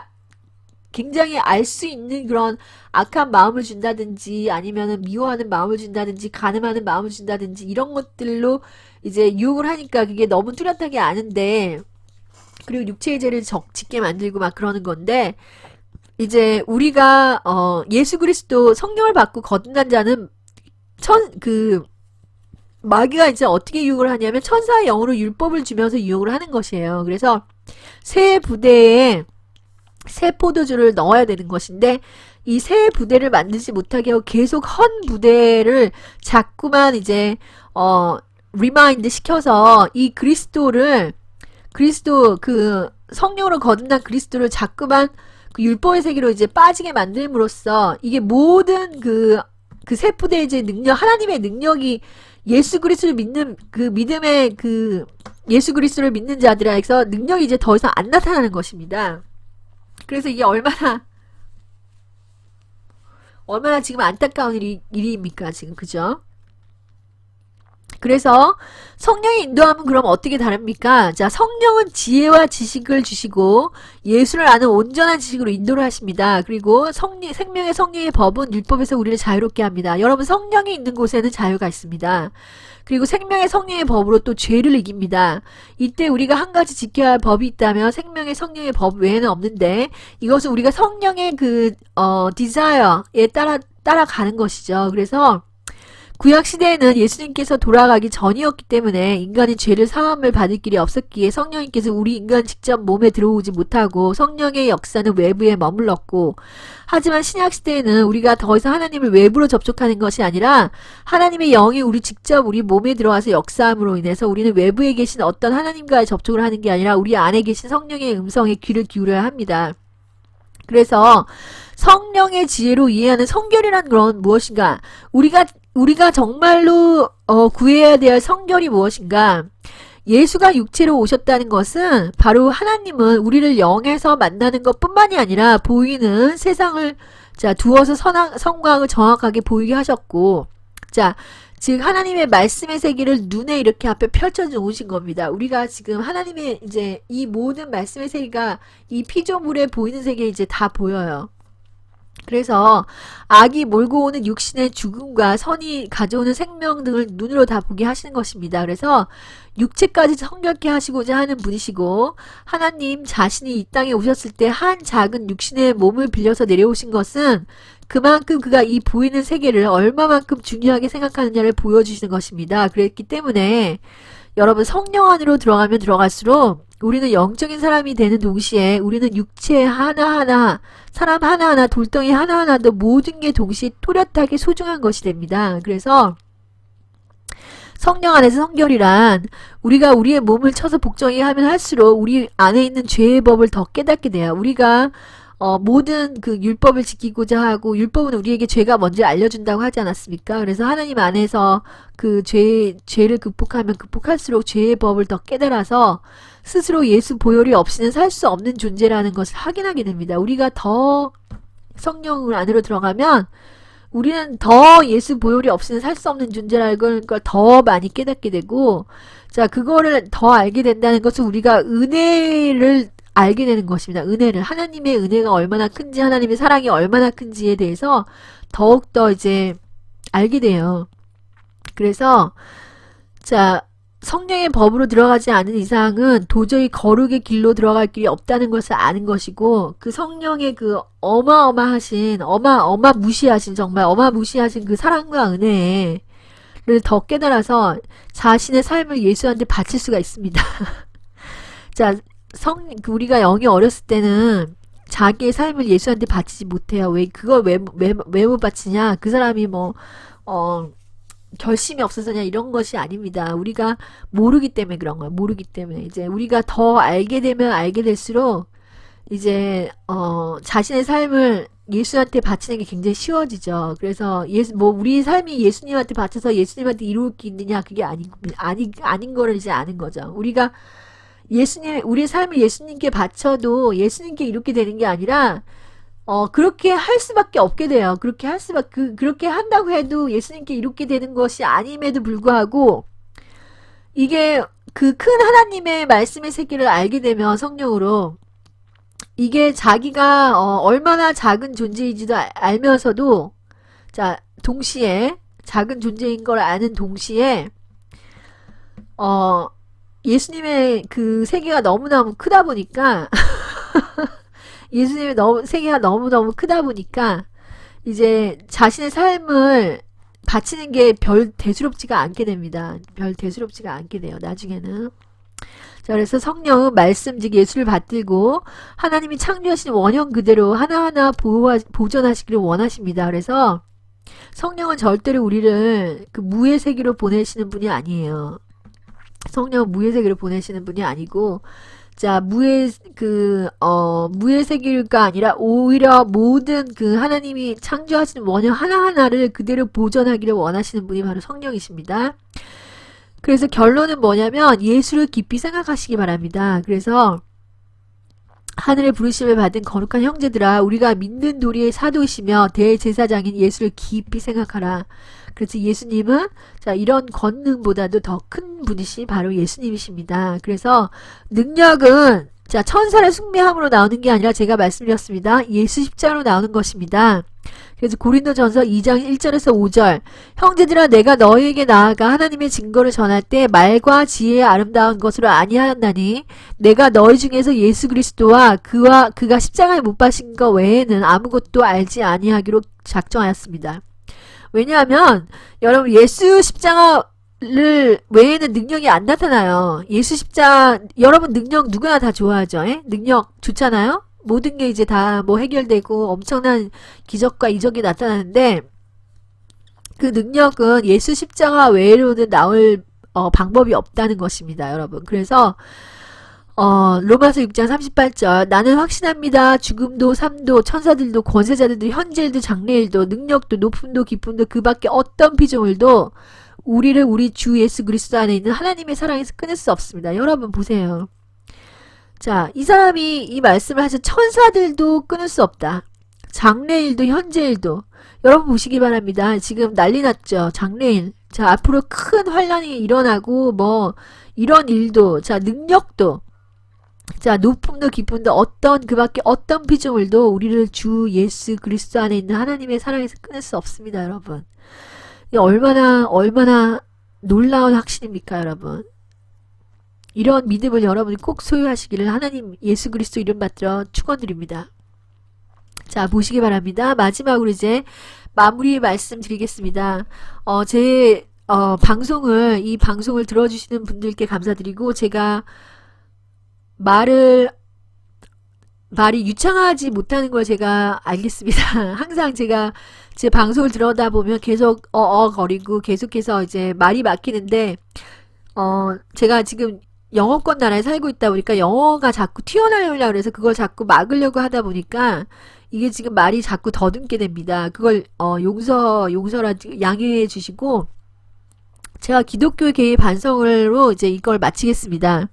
굉장히 알 수 있는 그런 악한 마음을 준다든지 아니면은 미워하는 마음을 준다든지 간음하는 마음을 준다든지 이런 것들로 이제 유혹을 하니까 그게 너무 뚜렷하게 아는데, 그리고 육체의 죄를 짓게 만들고 막 그러는 건데, 이제 우리가 예수 그리스도 성령을 받고 거듭난 자는 마귀가 이제 어떻게 유혹을 하냐면 천사의 영으로 율법을 주면서 유혹을 하는 것이에요. 그래서 새 부대에 새 포도주를 넣어야 되는 것인데 이 새 부대를 만들지 못하게 하고 계속 헌 부대를 자꾸만 이제 리마인드 시켜서 이 그리스도 성령으로 거듭난 그리스도를 자꾸만 율법의 세계로 이제 빠지게 만듦으로써 이게 모든 새 부대의 이제 능력, 하나님의 능력이 예수 그리스도를 믿는 믿음의 예수 그리스도를 믿는 자들에게서 능력이 이제 더 이상 안 나타나는 것입니다. 그래서 이게 얼마나 지금 안타까운 일입니까 지금, 그죠? 그래서 성령의 인도함은 그럼 어떻게 다릅니까? 자, 성령은 지혜와 지식을 주시고 예수를 아는 온전한 지식으로 인도를 하십니다. 그리고 생명의 성령의 법은 율법에서 우리를 자유롭게 합니다. 여러분, 성령이 있는 곳에는 자유가 있습니다. 그리고 생명의 성령의 법으로 또 죄를 이깁니다. 이때 우리가 한 가지 지켜야 할 법이 있다면 생명의 성령의 법 외에는 없는데, 이것은 우리가 성령의 디자이어에 따라가는 것이죠. 그래서 구약 시대에는 예수님께서 돌아가기 전이었기 때문에 인간이 죄를 사함을 받을 길이 없었기에 성령님께서 우리 인간 직접 몸에 들어오지 못하고 성령의 역사는 외부에 머물렀고, 하지만 신약 시대에는 우리가 더 이상 하나님을 외부로 접촉하는 것이 아니라 하나님의 영이 직접 우리 몸에 들어와서 역사함으로 인해서 우리는 외부에 계신 어떤 하나님과의 접촉을 하는 게 아니라 우리 안에 계신 성령의 음성에 귀를 기울여야 합니다. 그래서 성령의 지혜로 이해하는 성결이란 건 무엇인가? 우리가 정말로 구해야 될 성결이 무엇인가? 예수가 육체로 오셨다는 것은 바로 하나님은 우리를 영에서 만나는 것뿐만이 아니라 보이는 세상을 두어서 성광을 정확하게 보이게 하셨고, 즉 하나님의 말씀의 세계를 눈에 이렇게 앞에 펼쳐 놓으신 겁니다. 우리가 지금 하나님의 이제 이 모든 말씀의 세계가 이 피조물에 보이는 세계에 이제 다 보여요. 그래서 악이 몰고 오는 육신의 죽음과 선이 가져오는 생명 등을 눈으로 다 보게 하시는 것입니다. 그래서 육체까지 성결케 하시고자 하는 분이시고, 하나님 자신이 이 땅에 오셨을 때 한 작은 육신의 몸을 빌려서 내려오신 것은 그만큼 그가 이 보이는 세계를 얼마만큼 중요하게 생각하느냐를 보여주시는 것입니다. 그랬기 때문에 여러분, 성령 안으로 들어가면 들어갈수록 우리는 영적인 사람이 되는 동시에 우리는 육체 하나하나, 사람 하나하나, 돌덩이 하나하나도 모든 게 동시에 또렷하게 소중한 것이 됩니다. 그래서 성령 안에서 성결이란 우리가 우리의 몸을 쳐서 복종하게 하면 할수록 우리 안에 있는 죄의 법을 더 깨닫게 돼요. 우리가 모든 그 율법을 지키고자 하고, 율법은 우리에게 죄가 뭔지 알려준다고 하지 않았습니까? 그래서 하나님 안에서 그 죄를 극복하면 극복할수록 죄의 법을 더 깨달아서 스스로 예수 보혈이 없이는 살 수 없는 존재라는 것을 확인하게 됩니다. 우리가 더 성령 안으로 들어가면 우리는 더 예수 보혈이 없이는 살 수 없는 존재라는 걸 더 많이 깨닫게 되고, 그거를 더 알게 된다는 것은 우리가 은혜를 알게 되는 것입니다. 은혜를, 하나님의 은혜가 얼마나 큰지, 하나님의 사랑이 얼마나 큰지에 대해서 더욱더 이제 알게 돼요. 그래서 성령의 법으로 들어가지 않은 이상은 도저히 거룩의 길로 들어갈 길이 없다는 것을 아는 것이고, 그 성령의 그 정말 어마무시하신 그 사랑과 은혜를 더 깨달아서 자신의 삶을 예수한테 바칠 수가 있습니다. 우리가 영이 어렸을 때는 자기의 삶을 예수한테 바치지 못해요. 그걸 왜 못 바치냐? 그 사람이 결심이 없어서냐, 이런 것이 아닙니다. 우리가 모르기 때문에 그런 거예요. 모르기 때문에. 이제 우리가 더 알게 되면 알게 될수록 이제 자신의 삶을 예수한테 바치는 게 굉장히 쉬워지죠. 그래서 우리 삶이 예수님한테 바쳐서 예수님한테 이룰 게 있느냐, 그게 아닌 거를 이제 아는 거죠. 우리가 우리 삶을 예수님께 바쳐도 예수님께 이렇게 되는 게 아니라, 그렇게 할 수밖에 없게 돼요. 그렇게 한다고 해도 예수님께 이렇게 되는 것이 아님에도 불구하고, 이게 그 큰 하나님의 말씀의 세계를 알게 되면 성령으로, 이게 자기가 얼마나 작은 존재인지도 알면서도, 동시에 작은 존재인 걸 아는 동시에 예수님의 그 세계가 너무너무 크다 보니까 예수님의 세계가 너무너무 크다 보니까 이제 자신의 삶을 바치는 게 별 대수롭지가 않게 됩니다. 별 대수롭지가 않게 돼요, 나중에는. 그래서 성령은 말씀, 즉 예수를 받들고 하나님이 창조하신 원형 그대로 하나하나 보존하시기를 원하십니다. 그래서 성령은 절대로 우리를 그 무의 세계로 보내시는 분이 아니에요. 성령은 무의 세계로 보내시는 분이 아니고, 무의 세계가 아니라 오히려 모든 그 하나님이 창조하시는 원형 하나하나를 그대로 보존하기를 원하시는 분이 바로 성령이십니다. 그래서 결론은 뭐냐면 예수를 깊이 생각하시기 바랍니다. 그래서 하늘의 부르심을 받은 거룩한 형제들아, 우리가 믿는 도리의 사도이시며 대제사장인 예수를 깊이 생각하라. 그래서 예수님은 이런 권능보다도 더 큰 분이시 바로 예수님이십니다. 그래서 능력은 천사를 숭배함으로 나오는 게 아니라 제가 말씀드렸습니다. 예수 십자가로 나오는 것입니다. 그래서 고린도전서 2장 1절에서 5절, 형제들아 내가 너희에게 나아가 하나님의 증거를 전할 때 말과 지혜의 아름다운 것으로 아니하였나니 내가 너희 중에서 예수 그리스도와 그가 십자가에 못 박힌 것 외에는 아무것도 알지 아니하기로 작정하였습니다. 왜냐하면 여러분 예수 십자가를 외에는 능력이 안 나타나요. 예수 십자가 여러분 능력 누구나 다 좋아하죠. 예? 능력 좋잖아요. 모든 게 이제 다 뭐 해결되고 엄청난 기적과 이적이 나타나는데 그 능력은 예수 십자가 외로는 나올 방법이 없다는 것입니다, 여러분. 그래서 로마서 6장 38절 나는 확신합니다. 죽음도 삶도 천사들도 권세자들도 현재일도 장래일도 능력도 높음도 깊음도 그 밖에 어떤 피조물도 우리를 우리 주 예수 그리스도 안에 있는 하나님의 사랑에서 끊을 수 없습니다. 여러분 보세요. 자, 이 사람이 이 말씀을 하셔. 천사들도 끊을 수 없다. 장래일도 현재일도. 여러분 보시기 바랍니다. 지금 난리 났죠. 장래일. 자, 앞으로 큰 환란이 일어나고 뭐 이런 일도, 자, 능력도, 자, 높음도 깊음도 어떤 그 밖에 어떤 피조물도 우리를 주 예수 그리스도 안에 있는 하나님의 사랑에서 끊을 수 없습니다, 여러분. 이게 얼마나 놀라운 확신입니까, 여러분. 이런 믿음을 여러분이 꼭 소유하시기를 하나님 예수 그리스도 이름 받들어 축원드립니다. 자, 보시기 바랍니다. 마지막으로 이제 마무리 말씀 드리겠습니다. 이 방송을 들어주시는 분들께 감사드리고, 제가 말이 유창하지 못하는 걸 제가 알겠습니다. 항상 제가 제 방송을 들어다 보면 계속 거리고 계속해서 이제 말이 막히는데, 제가 지금 영어권 나라에 살고 있다 보니까 영어가 자꾸 튀어나오려고 그래서 그걸 자꾸 막으려고 하다 보니까 이게 지금 말이 자꾸 더듬게 됩니다. 그걸 용서라 양해해 주시고, 제가 기독교 개의 반성으로 이제 이걸 마치겠습니다.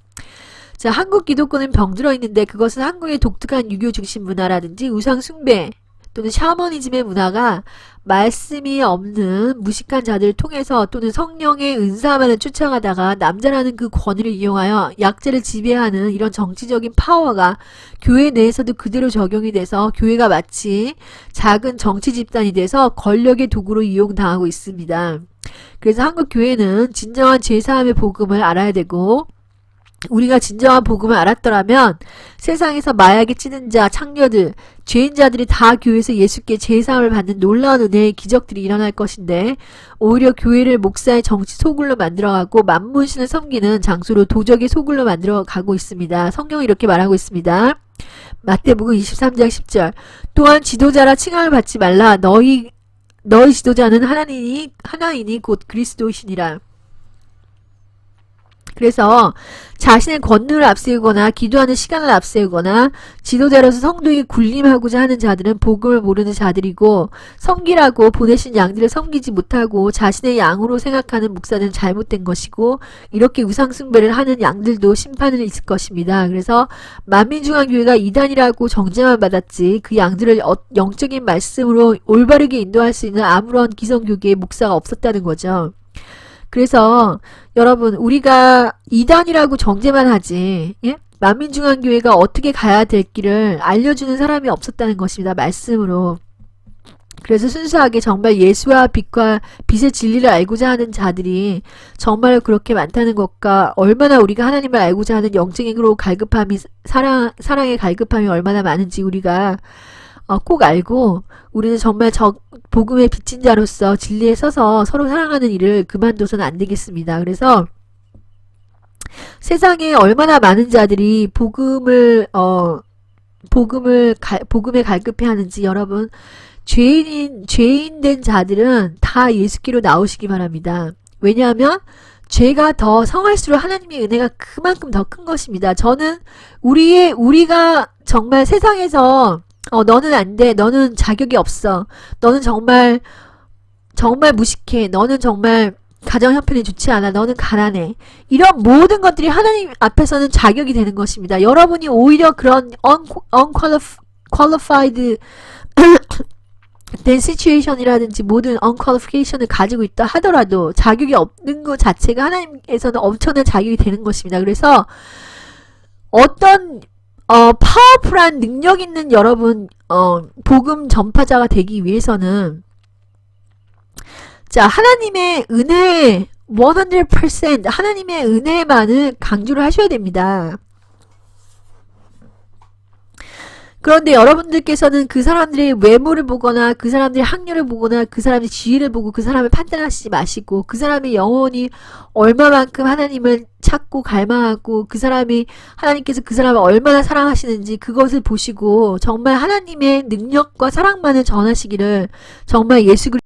자, 한국 기독교는 병들어 있는데 그것은 한국의 독특한 유교 중심 문화라든지 우상 숭배 또는 샤머니즘의 문화가 말씀이 없는 무식한 자들을 통해서 또는 성령의 은사만을 쫓아가다가 남자라는 그 권위를 이용하여 약자를 지배하는 이런 정치적인 파워가 교회 내에서도 그대로 적용이 돼서 교회가 마치 작은 정치 집단이 돼서 권력의 도구로 이용당하고 있습니다. 그래서 한국 교회는 진정한 제사함의 복음을 알아야 되고, 우리가 진정한 복음을 알았더라면 세상에서 마약에 찌든 자, 창녀들, 죄인자들이 다 교회에서 예수께 제사함을 받는 놀라운 은혜의 기적들이 일어날 것인데, 오히려 교회를 목사의 정치 소굴로 만들어가고 만문신을 섬기는 장소로 도적의 소굴로 만들어가고 있습니다. 성경은 이렇게 말하고 있습니다. 마태복음 23장 10절 또한 지도자라 칭함을 받지 말라. 너희 지도자는 하나이니 곧 그리스도이시니라. 그래서 자신의 권능을 앞세우거나 기도하는 시간을 앞세우거나 지도자로서 성도에게 군림하고자 하는 자들은 복음을 모르는 자들이고, 섬기라고 보내신 양들을 섬기지 못하고 자신의 양으로 생각하는 목사는 잘못된 것이고, 이렇게 우상숭배를 하는 양들도 심판을 있을 것입니다. 그래서 만민중앙교회가 이단이라고 정죄만 받았지 그 양들을 영적인 말씀으로 올바르게 인도할 수 있는 아무런 기성교계의 목사가 없었다는 거죠. 그래서 여러분, 우리가 이단이라고 정죄만 하지, 예? 만민중앙교회가 어떻게 가야 될 길을 알려주는 사람이 없었다는 것입니다. 말씀으로. 그래서 순수하게 정말 예수와 빛의 진리를 알고자 하는 자들이 정말 그렇게 많다는 것과, 얼마나 우리가 하나님을 알고자 하는 영적으로 갈급함이, 사랑의 갈급함이 얼마나 많은지 우리가 꼭 알고, 우리는 정말 복음의 빚진 자로서 진리에 서서 서로 사랑하는 일을 그만둬서는 안 되겠습니다. 그래서 세상에 얼마나 많은 자들이 복음에 갈급해 하는지, 여러분, 죄인 된 자들은 다 예수께로 나오시기 바랍니다. 왜냐하면 죄가 더 성할수록 하나님의 은혜가 그만큼 더 큰 것입니다. 저는 우리가 정말 세상에서 너는 안 돼. 너는 자격이 없어. 너는 정말 무식해. 너는 정말 가정 형편이 좋지 않아. 너는 가난해. 이런 모든 것들이 하나님 앞에서는 자격이 되는 것입니다. 여러분이 오히려 그런 unqualified 된 situation이라든지 모든 unqualification을 가지고 있다 하더라도 자격이 없는 것 자체가 하나님께서는 엄청난 자격이 되는 것입니다. 그래서 어떤 파워풀한 능력 있는 여러분, 복음 전파자가 되기 위해서는, 자, 하나님의 은혜, 100% 하나님의 은혜만을 강조를 하셔야 됩니다. 그런데 여러분들께서는 그 사람들의 외모를 보거나 그 사람들의 학력을 보거나 그 사람의 지위를 보고 그 사람을 판단하시지 마시고 그 사람의 영혼이 얼마만큼 하나님을 찾고 갈망하고 그 사람이 하나님께서 그 사람을 얼마나 사랑하시는지 그것을 보시고 정말 하나님의 능력과 사랑만을 전하시기를 정말 예수 그리스도